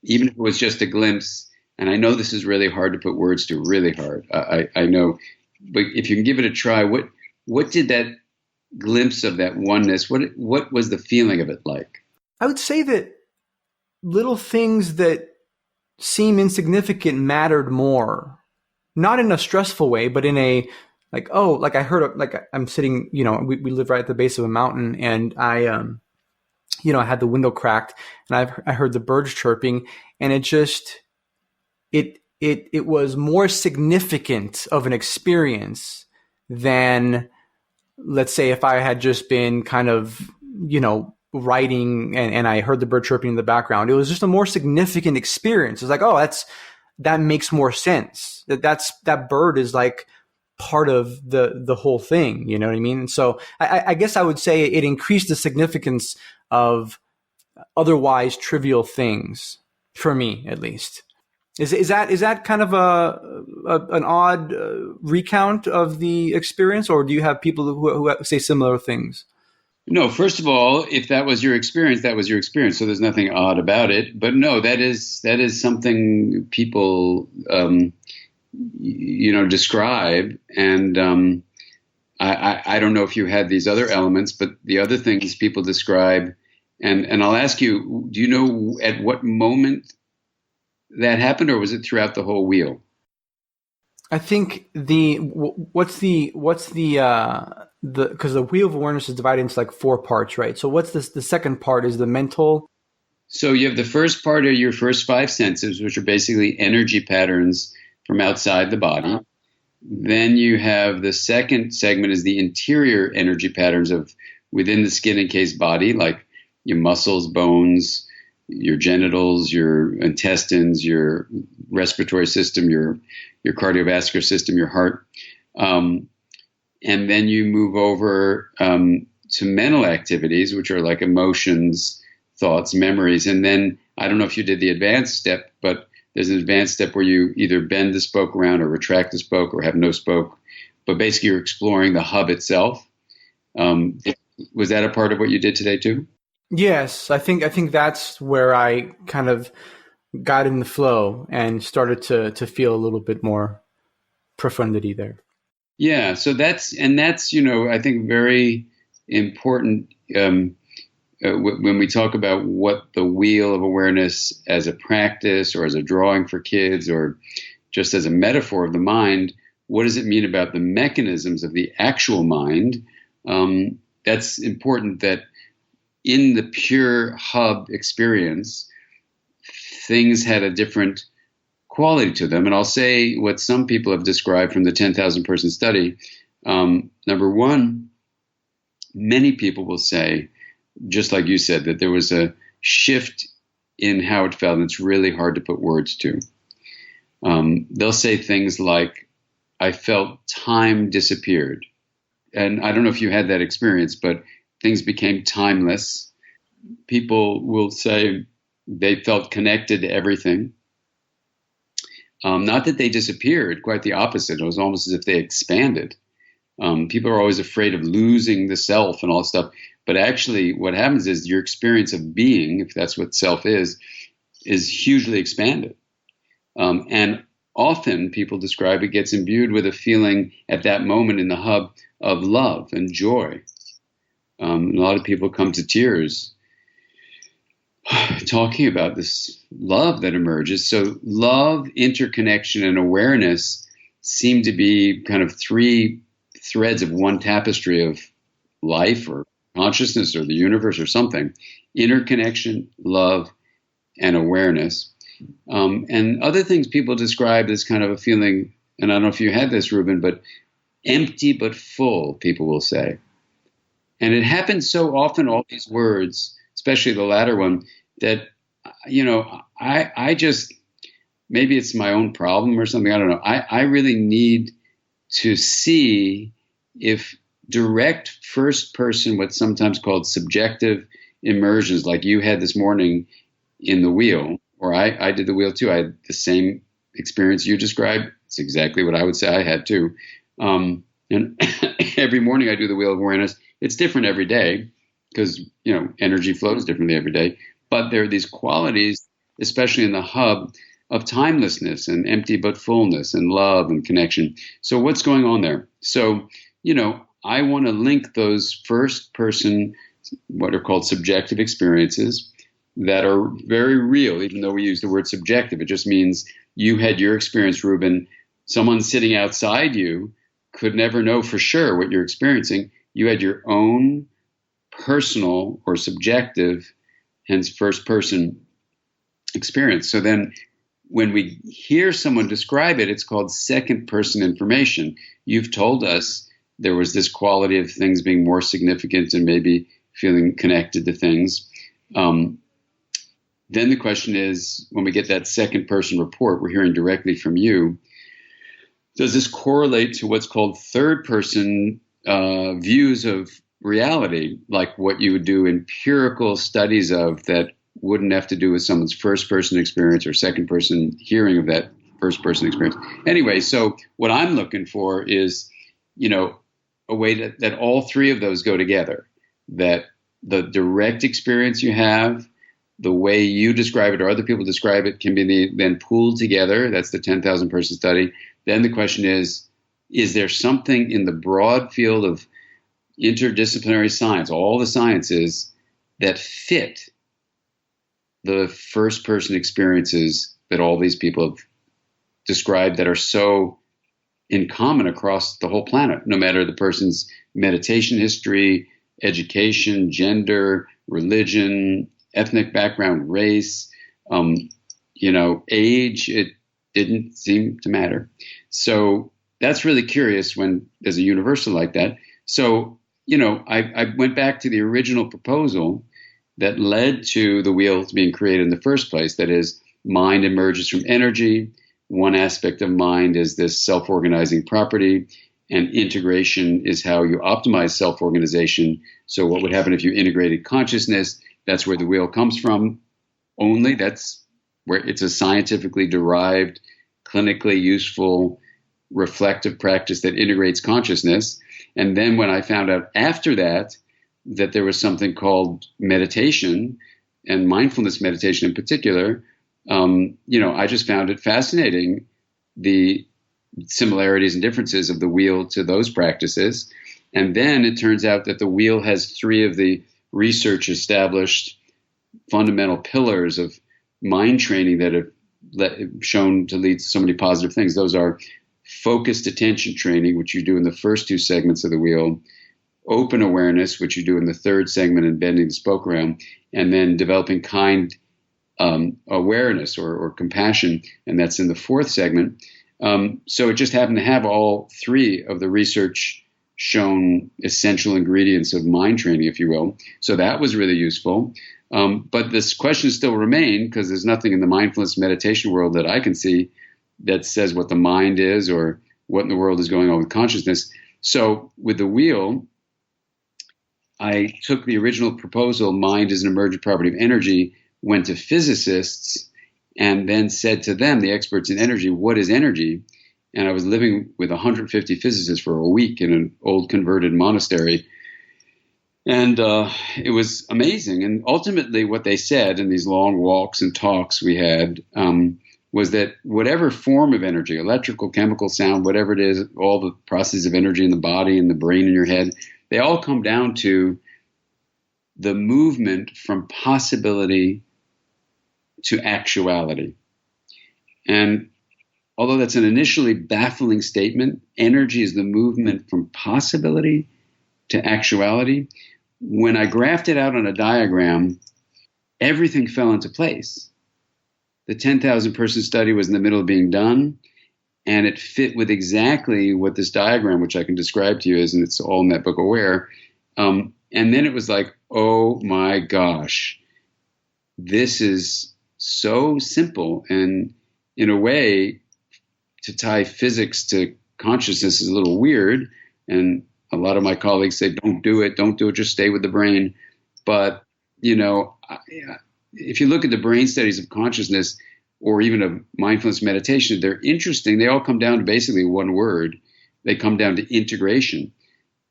A: even if it was just a glimpse, and I know this is really hard to put words to, really hard. I know, but if you can give it a try, what did that glimpse of that oneness, what was the feeling of it like?
B: I would say that little things that seem insignificant mattered more, not in a stressful way, but in a like, oh, like I heard, like I'm sitting, we live right at the base of a mountain, and I had the window cracked, and I heard the birds chirping, and it was more significant of an experience than, let's say, if I had just been kind of, writing and I heard the bird chirping in the background. It was just a more significant experience. It's like, oh, that makes more sense. That bird is like part of the whole thing. You know what I mean? And so I guess I would say it increased the significance of otherwise trivial things for me, at least. Is that kind of an odd recount of the experience, or do you have people who say similar things?
A: No, first of all, if that was your experience, that was your experience. So there's nothing odd about it. But no, that is something people describe, and I don't know if you had these other elements, but the other things people describe, and I'll ask you, do you know at what moment that happened, or was it throughout the whole wheel?
B: I think because the wheel of awareness is divided into like 4 parts, right? So what's this? The second part is the mental.
A: So you have the first part of your first 5 senses, which are basically energy patterns from outside the body. Then you have the second segment is the interior energy patterns of within the skin encased body, like your muscles, bones, your genitals, your intestines, your respiratory system, your cardiovascular system, your heart. And then you move over to mental activities, which are like emotions, thoughts, memories. And then I don't know if you did the advanced step, but there's an advanced step where you either bend the spoke around or retract the spoke or have no spoke. But basically you're exploring the hub itself. Was that a part of what you did today too?
B: Yes, I think that's where I kind of got in the flow and started to feel a little bit more profundity there.
A: Yeah, so that's I think very important when we talk about what the wheel of awareness as a practice or as a drawing for kids or just as a metaphor of the mind, what does it mean about the mechanisms of the actual mind? That's important, that in the pure hub experience, things had a different quality to them. And I'll say what some people have described from the 10,000 person study. Number one, many people will say, just like you said, that there was a shift in how it felt, and it's really hard to put words to. They'll say things like, I felt time disappeared. And I don't know if you had that experience, but things became timeless. People will say they felt connected to everything. Not that they disappeared, quite the opposite. It was almost as if they expanded. People are always afraid of losing the self and all that stuff. But actually what happens is your experience of being, if that's what self is hugely expanded. And often people describe it gets imbued with a feeling at that moment in the hub of love and joy. A lot of people come to tears talking about this love that emerges. So love, interconnection, and awareness seem to be kind of 3 threads of one tapestry of life or consciousness or the universe or something. Interconnection, love, and awareness. And other things people describe as kind of a feeling, and I don't know if you had this, Ruben, but empty but full, people will say. And it happens so often, all these words, especially the latter one, that, I just, maybe it's my own problem or something, I don't know. I really need to see if direct first person, what's sometimes called subjective immersions, like you had this morning in the wheel, or I did the wheel too. I had the same experience you described. It's exactly what I would say I had too. And every morning I do the wheel of awareness. It's different every day. because, energy flows differently every day. But there are these qualities, especially in the hub, of timelessness and empty but fullness and love and connection. So what's going on there? So, I want to link those first person, what are called subjective experiences that are very real, even though we use the word subjective. It just means you had your experience, Ruben. Someone sitting outside you could never know for sure what you're experiencing. You had your own personal or subjective, hence first person experience. So then when we hear someone describe it, it's called second person information. You've told us there was this quality of things being more significant and maybe feeling connected to things. Then the question is, when we get that second person report, we're hearing directly from you, does this correlate to what's called third person views of reality, like what you would do empirical studies of that wouldn't have to do with someone's first person experience or second person hearing of that first person experience? Anyway, so what I'm looking for is, a way that all three of those go together, that the direct experience you have, the way you describe it or other people describe it can be then pooled together. That's the 10,000 person study. Then the question is there something in the broad field of interdisciplinary science, all the sciences, that fit the first person experiences that all these people have described that are so in common across the whole planet, no matter the person's meditation history, education, gender, religion, ethnic background, race, age, it didn't seem to matter. So that's really curious when there's a universal like that. So, I went back to the original proposal that led to the wheel being created in the first place. That is, mind emerges from energy. One aspect of mind is this self-organizing property, and integration is how you optimize self-organization. So what would happen if you integrated consciousness? That's where the wheel comes from. Only that's where it's a scientifically derived, clinically useful, reflective practice that integrates consciousness. And then when I found out after that there was something called meditation and mindfulness meditation in particular, I just found it fascinating, the similarities and differences of the wheel to those practices. And then it turns out that the wheel has three of the research established fundamental pillars of mind training that have shown to lead to so many positive things. Those are focused attention training, which you do in the first two segments of the wheel, open awareness, which you do in the third segment and bending the spoke around, and then developing kind awareness or compassion, and that's in the fourth segment. So it just happened to have all three of the research shown essential ingredients of mind training, if you will. So that was really useful. But this question still remains, because there's nothing in the mindfulness meditation world that I can see that says what the mind is or what in the world is going on with consciousness. So with the wheel, I took the original proposal, mind is an emergent property of energy, went to physicists, and then said to them, the experts in energy, what is energy? And I was living with 150 physicists for a week in an old converted monastery. And it was amazing. And ultimately what they said in these long walks and talks we had was that whatever form of energy, electrical, chemical, sound, whatever it is, all the processes of energy in the body and the brain in your head, they all come down to the movement from possibility to actuality. And although that's an initially baffling statement, energy is the movement from possibility to actuality. When I graphed it out on a diagram, everything fell into place. The 10,000 person study was in the middle of being done, and it fit with exactly what this diagram, which I can describe to you, is, and it's all in that book, Aware. And then it was like, oh my gosh, this is so simple. And in a way, to tie physics to consciousness is a little weird. And a lot of my colleagues say, don't do it, just stay with the brain. But, if you look at the brain studies of consciousness or even of mindfulness meditation, they're interesting. They all come down to basically one word. They come down to integration.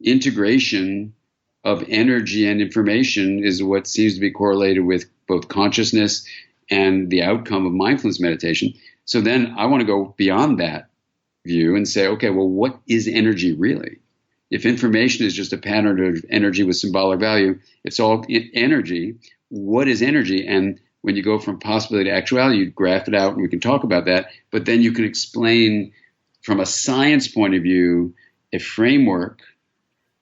A: Integration of energy and information is what seems to be correlated with both consciousness and the outcome of mindfulness meditation. So then I want to go beyond that view and say, okay, well, what is energy really? If information is just a pattern of energy with symbolic value, it's all energy. What is energy? And when you go from possibility to actuality, you graph it out, and we can talk about that. But then you can explain from a science point of view a framework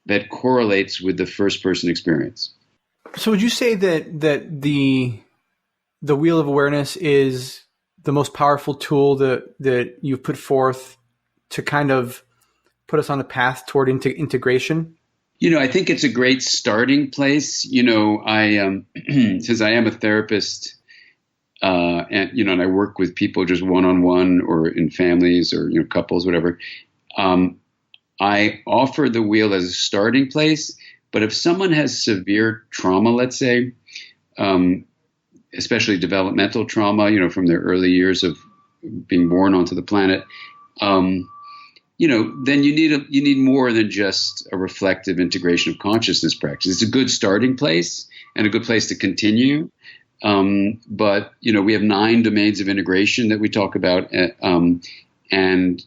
A: that correlates with the first person experience.
B: So would you say that the wheel of awareness is the most powerful tool that you've put forth to kind of put us on a path toward integration?
A: I think it's a great starting place. I since I am a therapist, and I work with people just one-on-one or in families or couples, whatever. I offer the wheel as a starting place, but if someone has severe trauma, let's say, especially developmental trauma, from their early years of being born onto the planet, then you need more than just a reflective integration of consciousness practice. It's a good starting place and a good place to continue. But we have 9 domains of integration that we talk about, and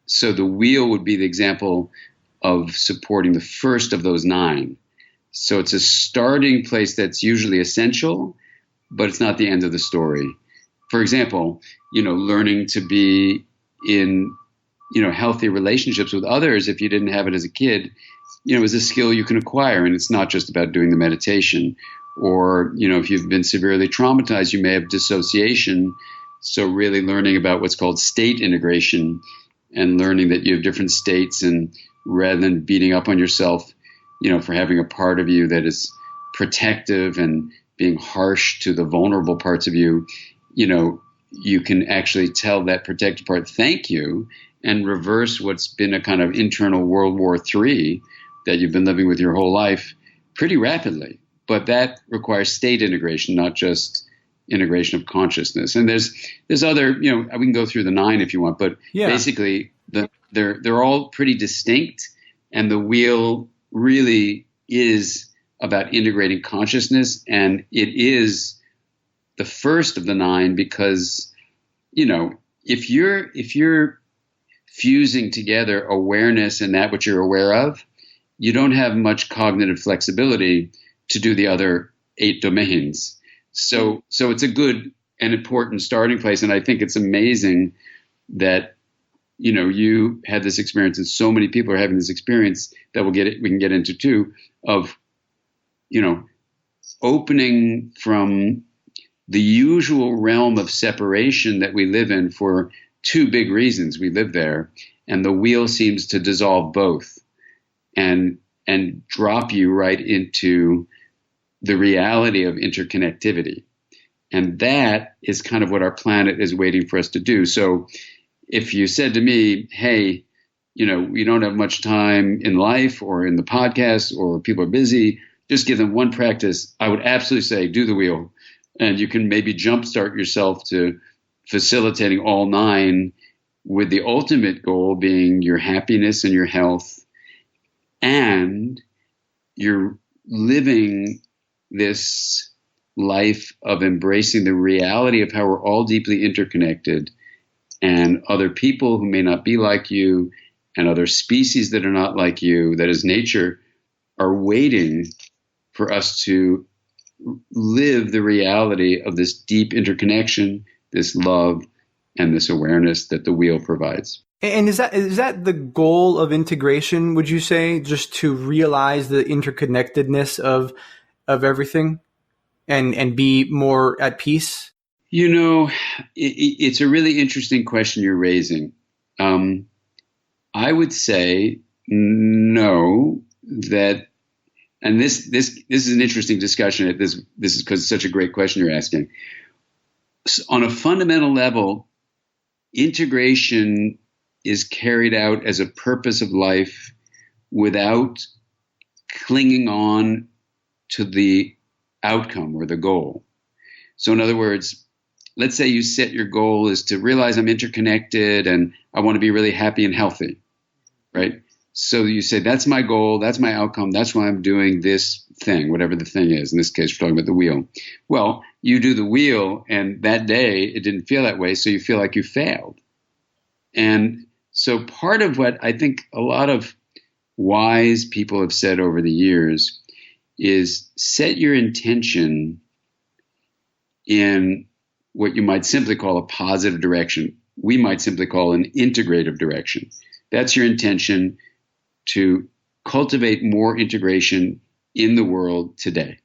A: so the wheel would be the example of supporting the first of those 9. So it's a starting place that's usually essential, but it's not the end of the story. For example, learning to be in, healthy relationships with others, if you didn't have it as a kid, is a skill you can acquire. And it's not just about doing the meditation. Or, if you've been severely traumatized, you may have dissociation. So really learning about what's called state integration and learning that you have different states, and rather than beating up on yourself, for having a part of you that is protective and being harsh to the vulnerable parts of you, you can actually tell that protected part, thank you, and reverse what's been a kind of internal World War III that you've been living with your whole life pretty rapidly. But that requires state integration, not just integration of consciousness. And there's other, we can go through the 9 if you want, but basically they're all pretty distinct. And the wheel really is about integrating consciousness. And it is the first of the 9 because, if you're fusing together awareness and that which you're aware of, you don't have much cognitive flexibility to do the other 8 domains. So it's a good and important starting place. And I think it's amazing that, you had this experience and so many people are having this experience that we can get into too, of, opening from the usual realm of separation that we live in for 2 big reasons we live there. And the wheel seems to dissolve both and drop you right into the reality of interconnectivity. And that is kind of what our planet is waiting for us to do. So if you said to me, hey, we don't have much time in life or in the podcast or people are busy, just give them one practice, I would absolutely say do the wheel. And you can maybe jumpstart yourself to facilitating all 9 with the ultimate goal being your happiness and your health. And you're living this life of embracing the reality of how we're all deeply interconnected, and other people who may not be like you and other species that are not like you, that is nature, are waiting for us to live the reality of this deep interconnection, this love, and this awareness that the wheel provides.
B: And is that the goal of integration, would you say, just to realize the interconnectedness of everything and be more at peace?
A: It's a really interesting question you're raising. I would say no, that, and this is an interesting discussion. This is because it's such a great question you're asking. So on a fundamental level, integration is carried out as a purpose of life without clinging on to the outcome or the goal. So in other words, let's say you set your goal is to realize I'm interconnected and I want to be really happy and healthy, right? So you say, that's my goal, that's my outcome, that's why I'm doing this thing, whatever the thing is. In this case, we're talking about the wheel. Well, you do the wheel, and that day it didn't feel that way, so you feel like you failed. And so part of what I think a lot of wise people have said over the years is set your intention in what you might simply call a positive direction. We might simply call an integrative direction. That's your intention to cultivate more integration in the world today.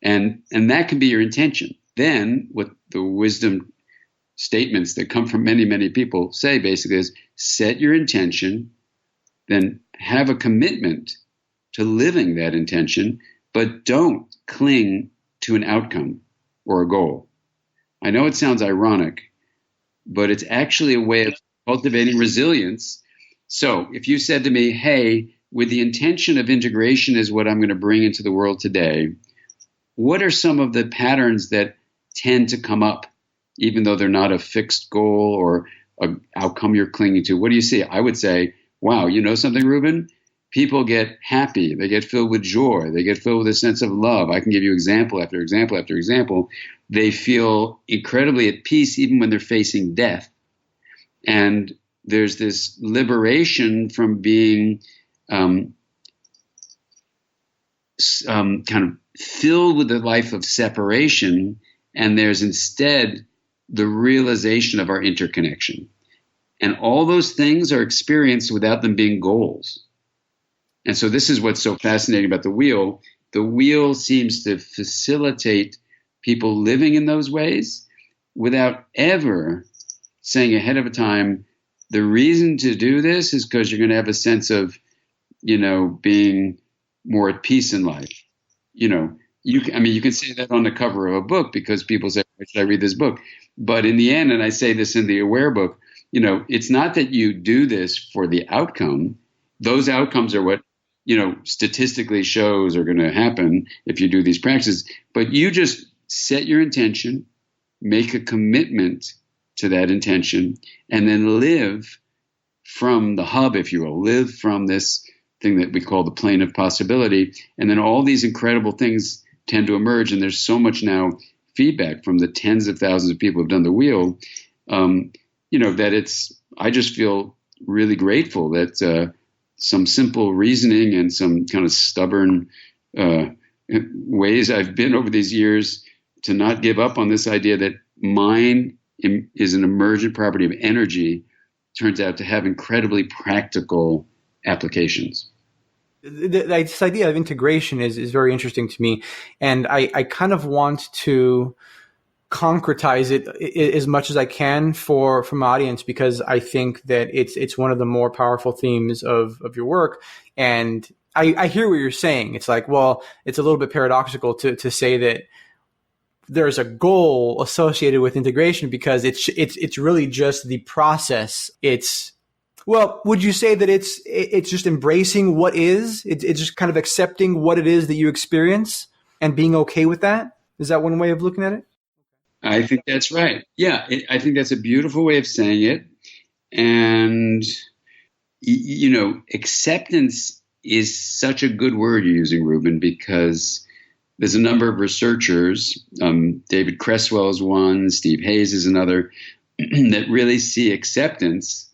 A: And that can be your intention. Then what the wisdom statements that come from many, many people say basically is set your intention, then have a commitment to living that intention, but don't cling to an outcome or a goal. I know it sounds ironic, but it's actually a way of cultivating resilience. So if you said to me, hey, with the intention of integration is what I'm going to bring into the world today, what are some of the patterns that tend to come up, even though they're not a fixed goal or an outcome you're clinging to? What do you see? I would say, wow, you know something, Ruben? People get happy. They get filled with joy. They get filled with a sense of love. I can give you example after example after example. They feel incredibly at peace even when they're facing death. And there's this liberation from being kind of filled with the life of separation. And there's instead the realization of our interconnection. And all those things are experienced without them being goals. And so this is what's so fascinating about the wheel. The wheel seems to facilitate people living in those ways without ever saying ahead of a time, the reason to do this is because you're going to have a sense of, being more at peace in life. You can say that on the cover of a book because people say, why should I read this book? But in the end, and I say this in the Aware book, it's not that you do this for the outcome. Those outcomes are what, statistically shows are going to happen if you do these practices. But you just set your intention, make a commitment to that intention, and then live from the hub, if you will, live from this thing that we call the plane of possibility. And then all these incredible things tend to emerge. And there's so much now feedback from the tens of thousands of people who've done the wheel, that I just feel really grateful that some simple reasoning and some kind of stubborn ways I've been over these years to not give up on this idea that mind is an emergent property of energy turns out to have incredibly practical applications.
B: This idea of integration is very interesting to me. And I kind of want to concretize it as much as I can for my audience, because I think that it's one of the more powerful themes of your work. And I hear what you're saying. It's like, well, it's a little bit paradoxical to say that there's a goal associated with integration because it's really just the process. Would you say that it's just embracing what is? It's just kind of accepting what it is that you experience and being okay with that? Is that one way of looking at it?
A: I think that's right. Yeah, I think that's a beautiful way of saying it. And, acceptance is such a good word you're using, Ruben, because there's a number of researchers, David Cresswell is one, Steve Hayes is another, that really see acceptance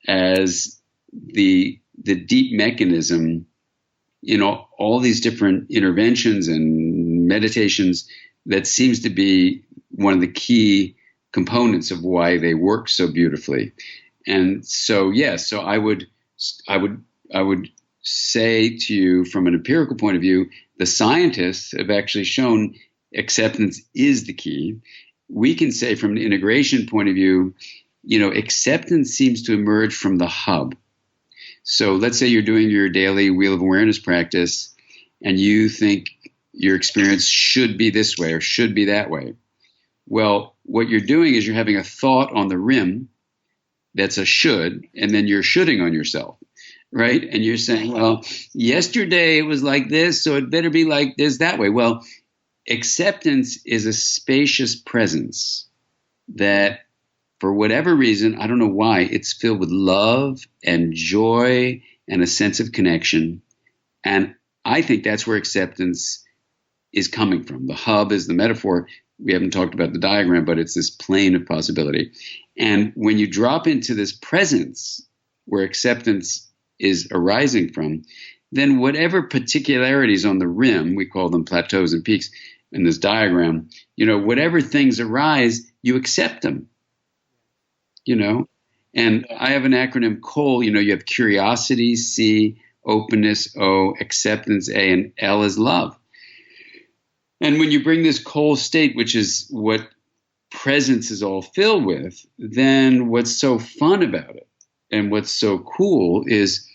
A: as the deep mechanism in all these different interventions and meditations that seems to be one of the key components of why they work so beautifully. And so, yes, so I would say to you from an empirical point of view, the scientists have actually shown acceptance is the key. We can say from an integration point of view, acceptance seems to emerge from the hub. So let's say you're doing your daily wheel of awareness practice and you think your experience should be this way or should be that way. Well, what you're doing is you're having a thought on the rim that's a should, and then you're shoulding on yourself, right? And you're saying, well, yesterday it was like this, so it better be like this that way. Well, acceptance is a spacious presence that, for whatever reason, I don't know why, it's filled with love and joy and a sense of connection. And I think that's where acceptance is coming from. The hub is the metaphor. We haven't talked about the diagram, but it's this plane of possibility. And when you drop into this presence where acceptance is arising from, then whatever particularities on the rim, we call them plateaus and peaks in this diagram, whatever things arise, you accept them, And I have an acronym COAL, you have curiosity, C, openness, O, acceptance, A, and L is love. And when you bring this COAL state, which is what presence is all filled with, then what's so fun about it and what's so cool is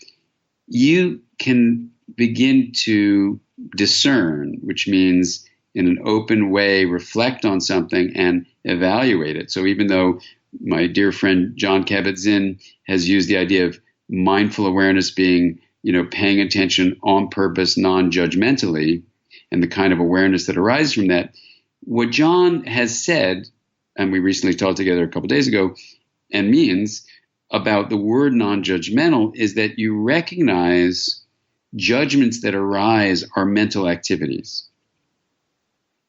A: you can begin to discern, which means in an open way, reflect on something and evaluate it. So even though my dear friend John Kabat-Zinn has used the idea of mindful awareness being, paying attention on purpose, non-judgmentally, and the kind of awareness that arises from that, what John has said, and we recently talked together a couple of days ago, and means about the word non-judgmental is that you recognize judgments that arise are mental activities.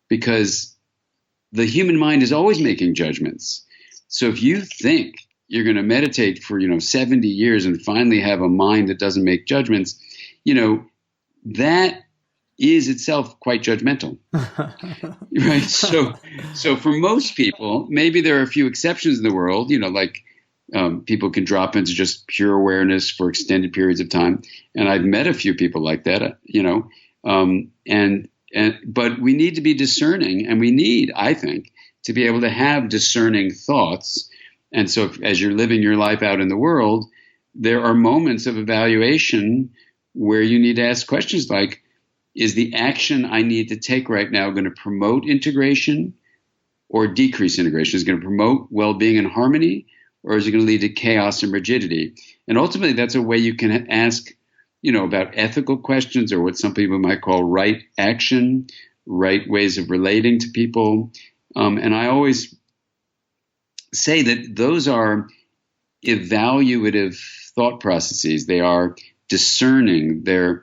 A: Because the human mind is always making judgments. So if you think you're going to meditate for, 70 years and finally have a mind that doesn't make judgments, that is itself quite judgmental, right? So for most people, maybe there are a few exceptions in the world, people can drop into just pure awareness for extended periods of time. And I've met a few people like that, but we need to be discerning, and we need, I think, to be able to have discerning thoughts. And so as you're living your life out in the world, there are moments of evaluation where you need to ask questions like, is the action I need to take right now going to promote integration or decrease integration? Is it going to promote well-being and harmony, or is it going to lead to chaos and rigidity? And ultimately, that's a way you can ask, about ethical questions, or what some people might call right action, right ways of relating to people. And I always say that those are evaluative thought processes. They are discerning. They're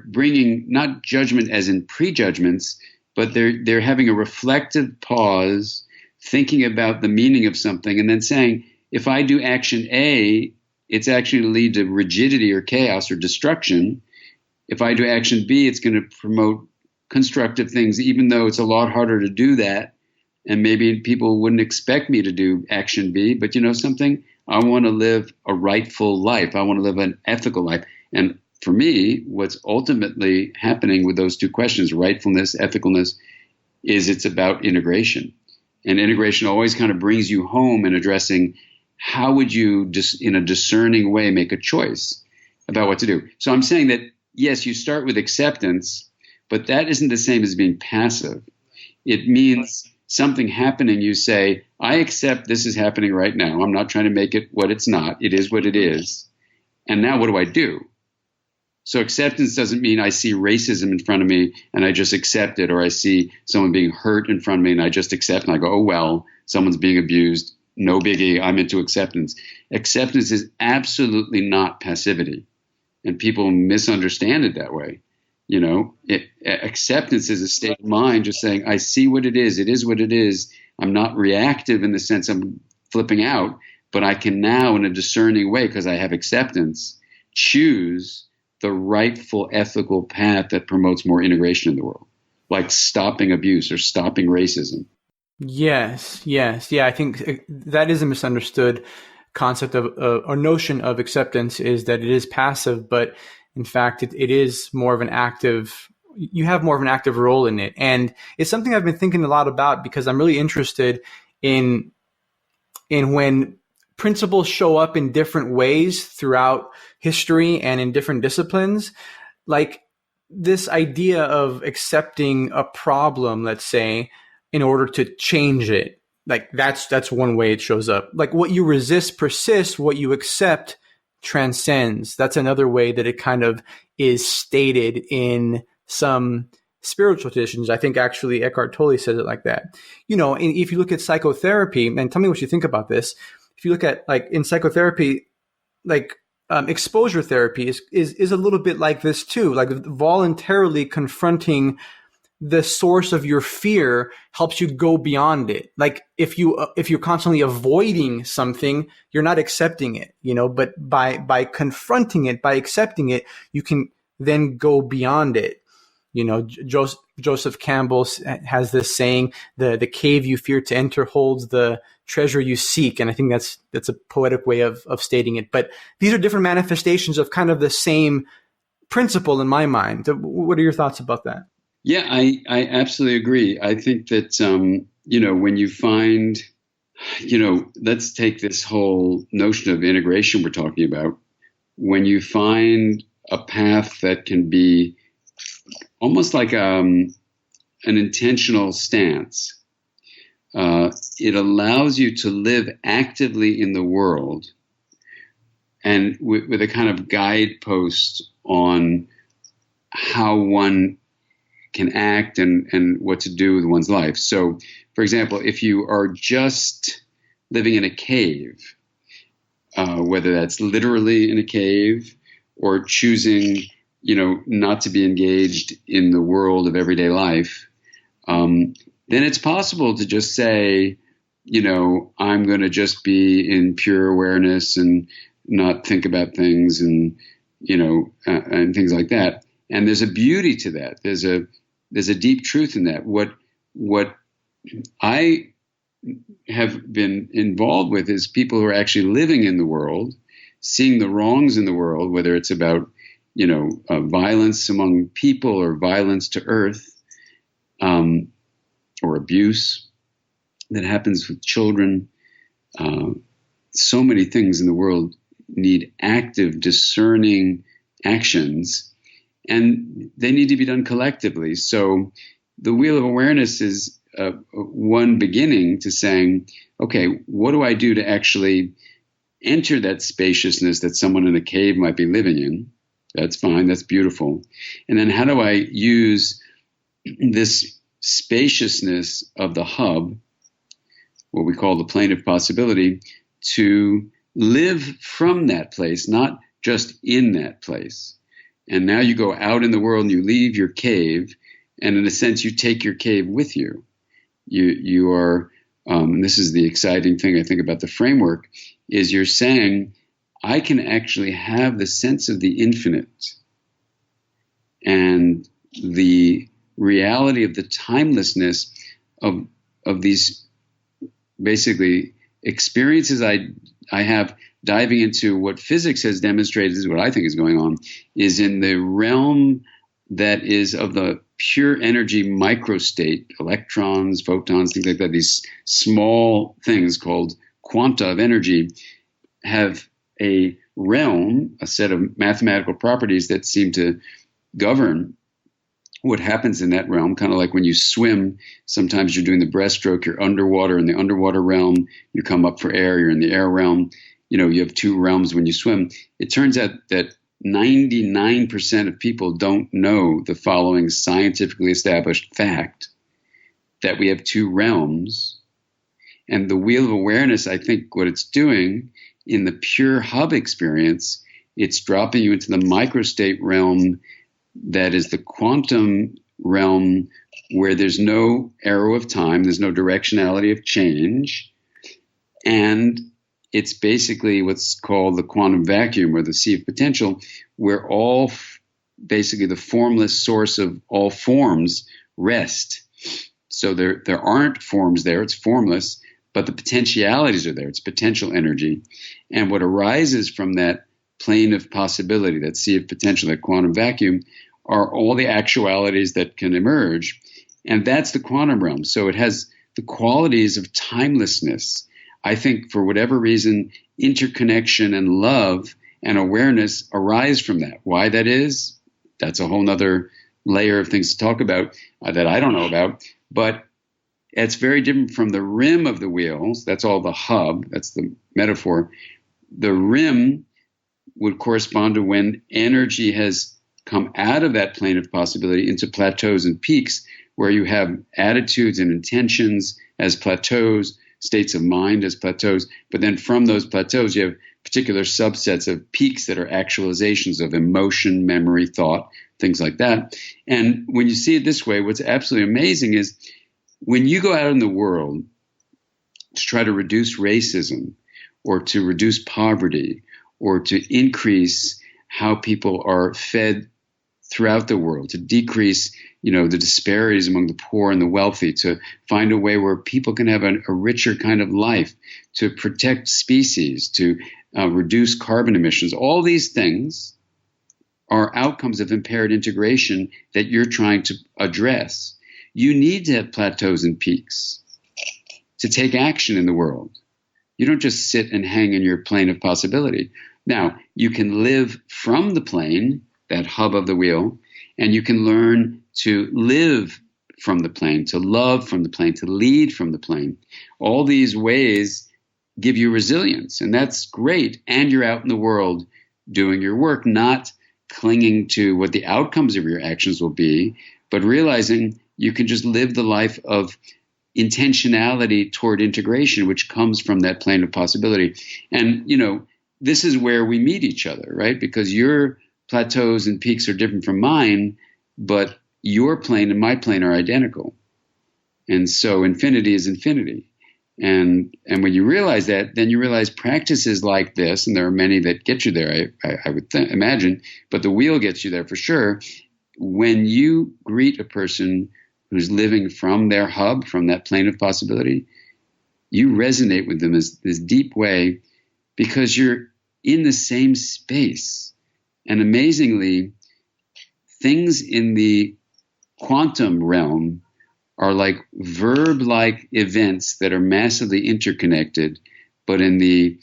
A: bringing not judgment as in prejudgments, but they're having a reflective pause, thinking about the meaning of something, and then saying, if I do action A, it's actually going to lead to rigidity or chaos or destruction. If I do action B, it's going to promote constructive things, even though it's a lot harder to do that. And maybe people wouldn't expect me to do action B, but something? I want to live a rightful life. I want to live an ethical life. And for me, what's ultimately happening with those two questions, rightfulness, ethicalness, is it's about integration. And integration always kind of brings you home in addressing how would you just in a discerning way make a choice about what to do. So I'm saying that, yes, you start with acceptance, but that isn't the same as being passive. It means something happening, you say, I accept this is happening right now. I'm not trying to make it what it's not. It is what it is. And now what do I do? So acceptance doesn't mean I see racism in front of me and I just accept it, or I see someone being hurt in front of me and I just accept and I go, oh, well, someone's being abused. No biggie. I'm into acceptance. Acceptance is absolutely not passivity. And people misunderstand it that way. Acceptance is a state of mind just saying, I see what it is. It is what it is. I'm not reactive in the sense I'm flipping out, but I can now, in a discerning way, because I have acceptance, choose the rightful ethical path that promotes more integration in the world, like stopping abuse or stopping racism.
B: Yes. Yeah, I think that is a misunderstood concept of or notion of acceptance, is that it is passive, but in fact, it is more of an active, you have more of an active role in it. And it's something I've been thinking a lot about because I'm really interested in when principles show up in different ways throughout history and in different disciplines, like this idea of accepting a problem, let's say, in order to change it. Like that's one way it shows up. Like what you resist persists, what you accept transcends. That's another way that it kind of is stated in some spiritual traditions. I think actually Eckhart Tolle says it like that. And if you look at psychotherapy, and tell me what you think about this. If you look at like in psychotherapy, like exposure therapy is a little bit like this too. Like voluntarily confronting the source of your fear helps you go beyond it. Like if you're constantly avoiding something, you're not accepting it, but by confronting it, by accepting it, you can then go beyond it. Joseph Campbell has this saying, the cave you fear to enter holds the treasure you seek. And I think that's a poetic way of stating it. But these are different manifestations of kind of the same principle in my mind. What are your thoughts about that?
A: Yeah, I absolutely agree. I think that, when you find, let's take this whole notion of integration we're talking about. When you find a path that can be almost like an intentional stance, it allows you to live actively in the world and with a kind of guidepost on how one can act and what to do with one's life. So, for example, if you are just living in a cave, whether that's literally in a cave or choosing, not to be engaged in the world of everyday life, then it's possible to just say, I'm going to just be in pure awareness and not think about things and things like that. And there's a beauty to that. There's a deep truth in that. What I have been involved with is people who are actually living in the world, seeing the wrongs in the world, whether it's about, violence among people or violence to earth, or abuse that happens with children. So many things in the world need active, discerning actions, and they need to be done collectively. So the wheel of awareness is one beginning to saying, okay, what do I do to actually enter that spaciousness that someone in a cave might be living in? That's fine. That's beautiful. And then how do I use this spaciousness of the hub, what we call the plane of possibility, to live from that place, not just in that place. And now you go out in the world and you leave your cave, and in a sense, you take your cave with you. You are, and this is the exciting thing I think about the framework, is you're saying, I can actually have the sense of the infinite and the reality of the timelessness of these basically experiences I have diving into what physics has demonstrated is what I think is going on, is in the realm that is of the pure energy microstate, electrons, photons, things like that. These small things called quanta of energy have a realm, a set of mathematical properties that seem to govern what happens in that realm. Kind of like when you swim, sometimes you're doing the breaststroke, you're underwater in the underwater realm, you come up for air, you're in the air realm. You have two realms when you swim. It turns out that 99% of people don't know the following scientifically established fact, that we have two realms. And the wheel of awareness, I think what it's doing in the pure hub experience, it's dropping you into the microstate realm that is the quantum realm, where there's no arrow of time, there's no directionality of change, and it's basically what's called the quantum vacuum, or the sea of potential, where all basically the formless source of all forms rest. So there aren't forms there, it's formless, but the potentialities are there, it's potential energy. And what arises from that plane of possibility, that sea of potential, that quantum vacuum, are all the actualities that can emerge. And that's the quantum realm. So it has the qualities of timelessness. I think for whatever reason, interconnection and love and awareness arise from that. Why that is, that's a whole nother layer of things to talk about that I don't know about. But it's very different from the rim of the wheels. That's all the hub. That's the metaphor. The rim would correspond to when energy has come out of that plane of possibility into plateaus and peaks, where you have attitudes and intentions as plateaus, states of mind as plateaus, but then from those plateaus you have particular subsets of peaks that are actualizations of emotion, memory, thought, things like that. And when you see it this way, what's absolutely amazing is when you go out in the world to try to reduce racism or to reduce poverty or to increase how people are fed throughout the world, to decrease, the disparities among the poor and the wealthy, to find a way where people can have a richer kind of life, to protect species, to reduce carbon emissions. All these things are outcomes of impaired integration that you're trying to address. You need to have plateaus and peaks to take action in the world. You don't just sit and hang in your plane of possibility. Now, you can live from the plane, that hub of the wheel, and you can learn to live from the plane, to love from the plane, to lead from the plane. All these ways give you resilience, and that's great. And you're out in the world doing your work, not clinging to what the outcomes of your actions will be, but realizing you can just live the life of intentionality toward integration, which comes from that plane of possibility. And, this is where we meet each other, right? Because your plateaus and peaks are different from mine, but your plane and my plane are identical. And so infinity is infinity. And when you realize that, then you realize practices like this, and there are many that get you there, I would imagine, but the wheel gets you there for sure. When you greet a person who's living from their hub, from that plane of possibility, you resonate with them as this deep way because you're in the same space. And amazingly, things in the quantum realm are like verb-like events that are massively interconnected, but in the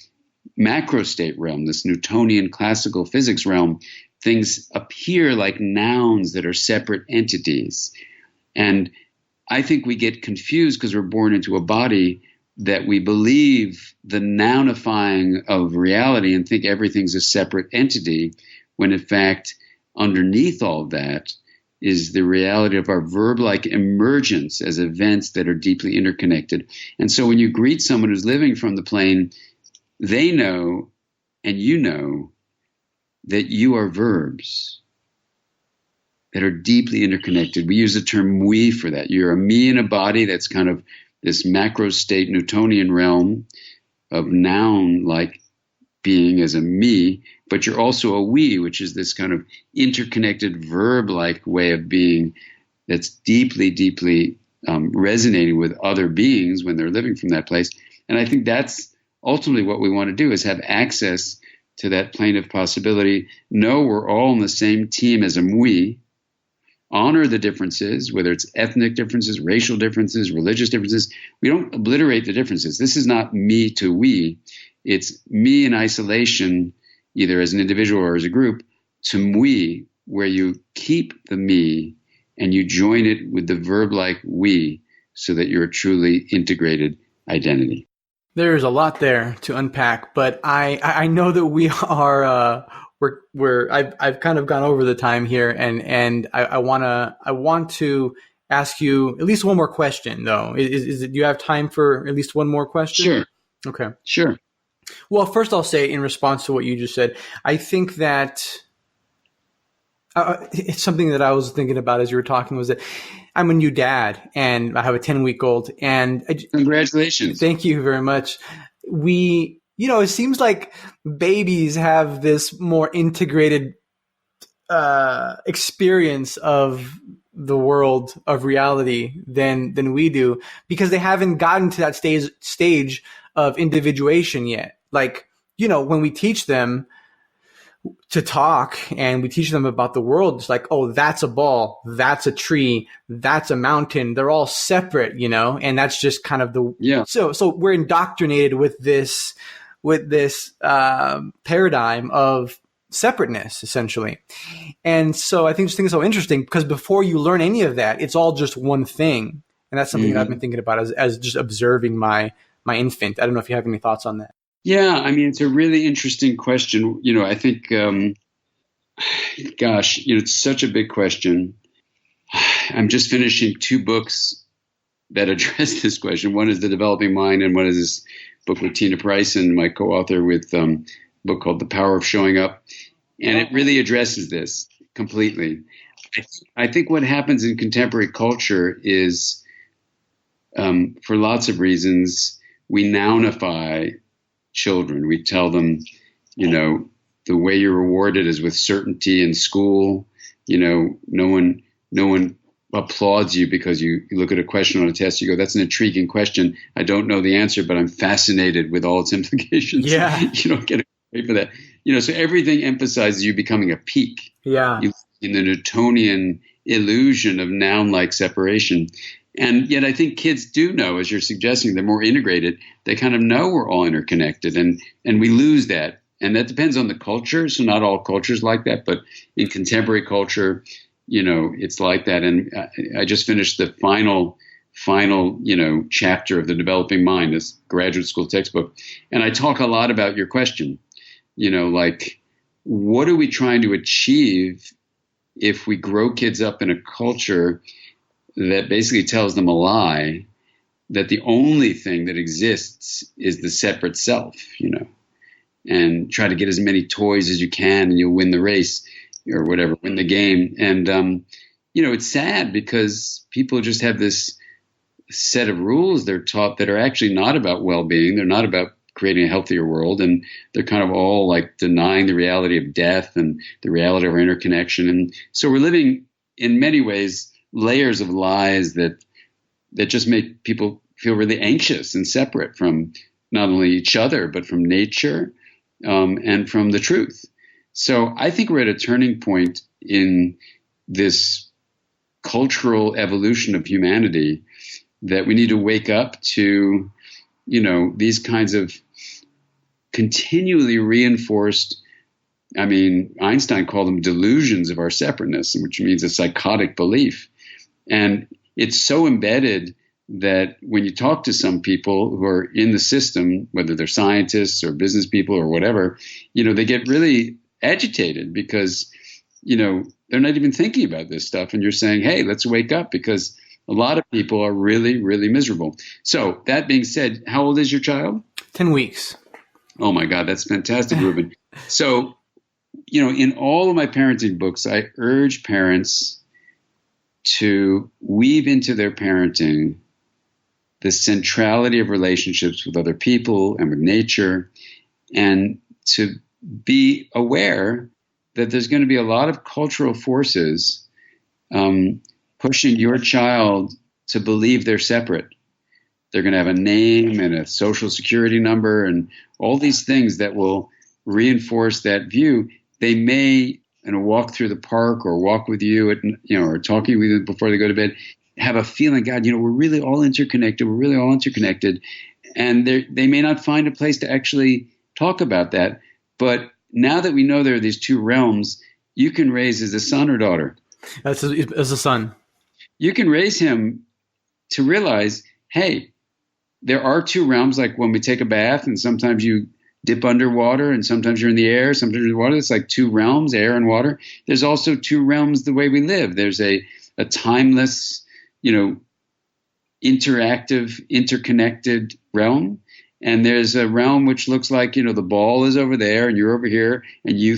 A: macro state realm, this Newtonian classical physics realm, things appear like nouns that are separate entities. And I think we get confused because we're born into a body that we believe the nounifying of reality and think everything's a separate entity, when in fact, underneath all of that is the reality of our verb-like emergence as events that are deeply interconnected. And so when you greet someone who's living from the plane, they know, and you know, that you are verbs that are deeply interconnected. We use the term we for that. You're a me in a body that's kind of this macro state Newtonian realm of noun-like being as a me, but you're also a we, which is this kind of interconnected verb-like way of being that's deeply, deeply resonating with other beings when they're living from that place. And I think that's ultimately what we want to do, is have access to that plane of possibility. Know we're all on the same team as a we. Honor the differences, whether it's ethnic differences, racial differences, religious differences. We don't obliterate the differences. This is not me to we. It's me in isolation, either as an individual or as a group, to we, where you keep the me and you join it with the verb-like we, so that you're a truly integrated identity.
B: There's a lot there to unpack, but I know that we are I've kind of gone over the time here, and I want to ask you at least one more question though. Do you have time for at least one more question?
A: Sure.
B: Okay.
A: Sure.
B: Well, first I'll say, in response to what you just said, I think that it's something that I was thinking about as you were talking, was that I'm a new dad and I have a 10-week-old, and
A: congratulations.
B: Thank you very much. It seems like babies have this more integrated experience of the world of reality than we do, because they haven't gotten to that stage of individuation yet. Like, when we teach them to talk and we teach them about the world, it's like, oh, that's a ball, that's a tree, that's a mountain. They're all separate, and that's just kind of So we're indoctrinated with this paradigm of separateness, essentially. And so I think it's so interesting, because before you learn any of that, it's all just one thing. And that's something that I've been thinking about as just observing my infant. I don't know if you have any thoughts on that.
A: Yeah, I mean, it's a really interesting question. I think, it's such a big question. I'm just finishing 2 books that address this question. One is The Developing Mind, and one is this book with Tina Price and my co-author with the book called The Power of Showing Up, and it really addresses this completely. I think what happens in contemporary culture is, for lots of reasons, we nounify children. We tell them, the way you're rewarded is with certainty in school. No one applauds you because you look at a question on a test, you go, that's an intriguing question. I don't know the answer, but I'm fascinated with all its implications.
B: Yeah.
A: You don't get a grade for that. So everything emphasizes you becoming a peak.
B: Yeah.
A: In the Newtonian illusion of noun-like separation. And yet I think kids do know, as you're suggesting, they're more integrated. They kind of know we're all interconnected, and we lose that. And that depends on the culture. So not all cultures like that, but in contemporary culture, it's like that. And I just finished the final, chapter of The Developing Mind, this graduate school textbook. And I talk a lot about your question, like, what are we trying to achieve if we grow kids up in a culture that basically tells them a lie, that the only thing that exists is the separate self, and try to get as many toys as you can and you'll win the race or whatever, win the game. And, it's sad because people just have this set of rules they're taught that are actually not about well-being. They're not about creating a healthier world. And they're kind of all like denying the reality of death and the reality of our interconnection. And so we're living in many ways layers of lies that just make people feel really anxious and separate from not only each other, but from nature, and from the truth. So I think we're at a turning point in this cultural evolution of humanity that we need to wake up to, these kinds of continually reinforced, Einstein called them delusions of our separateness, which means a psychotic belief. And it's so embedded that when you talk to some people who are in the system, whether they're scientists or business people or whatever, they get really agitated because, they're not even thinking about this stuff. And you're saying, hey, let's wake up, because a lot of people are really, really miserable. So that being said, how old is your child?
B: 10 weeks.
A: Oh my God, that's fantastic, Ruben. So, in all of my parenting books, I urge parents to weave into their parenting the centrality of relationships with other people and with nature, and to be aware that there's going to be a lot of cultural forces pushing your child to believe they're separate. They're going to have a name and a social security number and all these things that will reinforce that view. They may, walk through the park or walk with you at, or talking with you before they go to bed, have a feeling, God, we're really all interconnected. We're really all interconnected. And they may not find a place to actually talk about that. But now that we know there are these two realms, you can raise as a son or daughter.
B: As a son.
A: You can raise him to realize, hey, there are two realms. Like when we take a bath and sometimes you dip underwater and sometimes you're in the air, sometimes you're in the water. It's like two realms, air and water. There's also two realms the way we live. There's a timeless, interactive, interconnected realm. And there's a realm which looks like, the ball is over there and you're over here, and you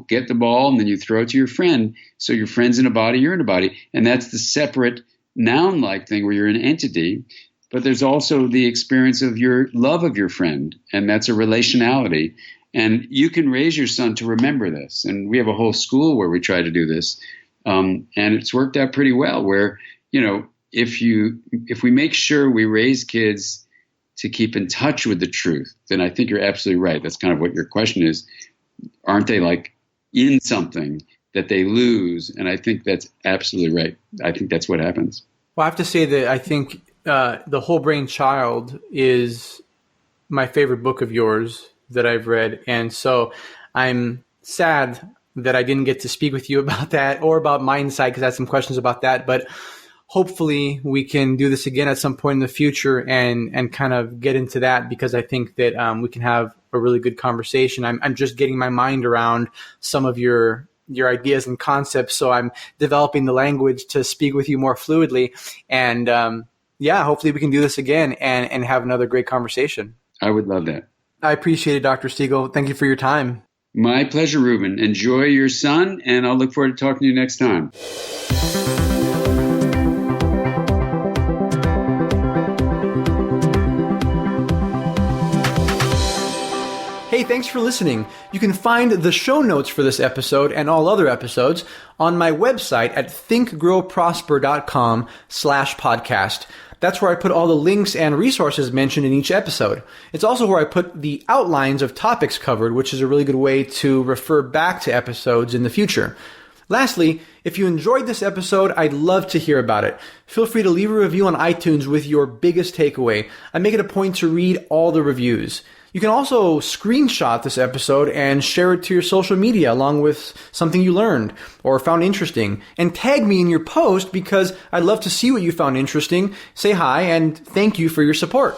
A: get the ball and then you throw it to your friend. So your friend's in a body, you're in a body. And that's the separate noun-like thing where you're an entity. But there's also the experience of your love of your friend, and that's a relationality. And you can raise your son to remember this. And we have a whole school where we try to do this. And it's worked out pretty well where, if we make sure we raise kids to keep in touch with the truth, then I think you're absolutely right. That's kind of what your question is. Aren't they like in something that they lose? And I think that's absolutely right. I think that's what happens.
B: Well, I have to say that I think The Whole Brain Child is my favorite book of yours that I've read. And so I'm sad that I didn't get to speak with you about that or about Mindsight, because I had some questions about that. But hopefully we can do this again at some point in the future and kind of get into that, because I think that we can have a really good conversation. I'm just getting my mind around some of your ideas and concepts. So I'm developing the language to speak with you more fluidly. And hopefully we can do this again and have another great conversation.
A: I would love that.
B: I appreciate it, Dr. Siegel. Thank you for your time.
A: My pleasure, Ruben. Enjoy your sun, and I'll look forward to talking to you next time.
B: Hey, thanks for listening. You can find the show notes for this episode and all other episodes on my website at thinkgrowprosper.com/podcast. That's where I put all the links and resources mentioned in each episode. It's also where I put the outlines of topics covered, which is a really good way to refer back to episodes in the future. Lastly, if you enjoyed this episode, I'd love to hear about it. Feel free to leave a review on iTunes with your biggest takeaway. I make it a point to read all the reviews. You can also screenshot this episode and share it to your social media along with something you learned or found interesting. And tag me in your post because I'd love to see what you found interesting. Say hi and thank you for your support.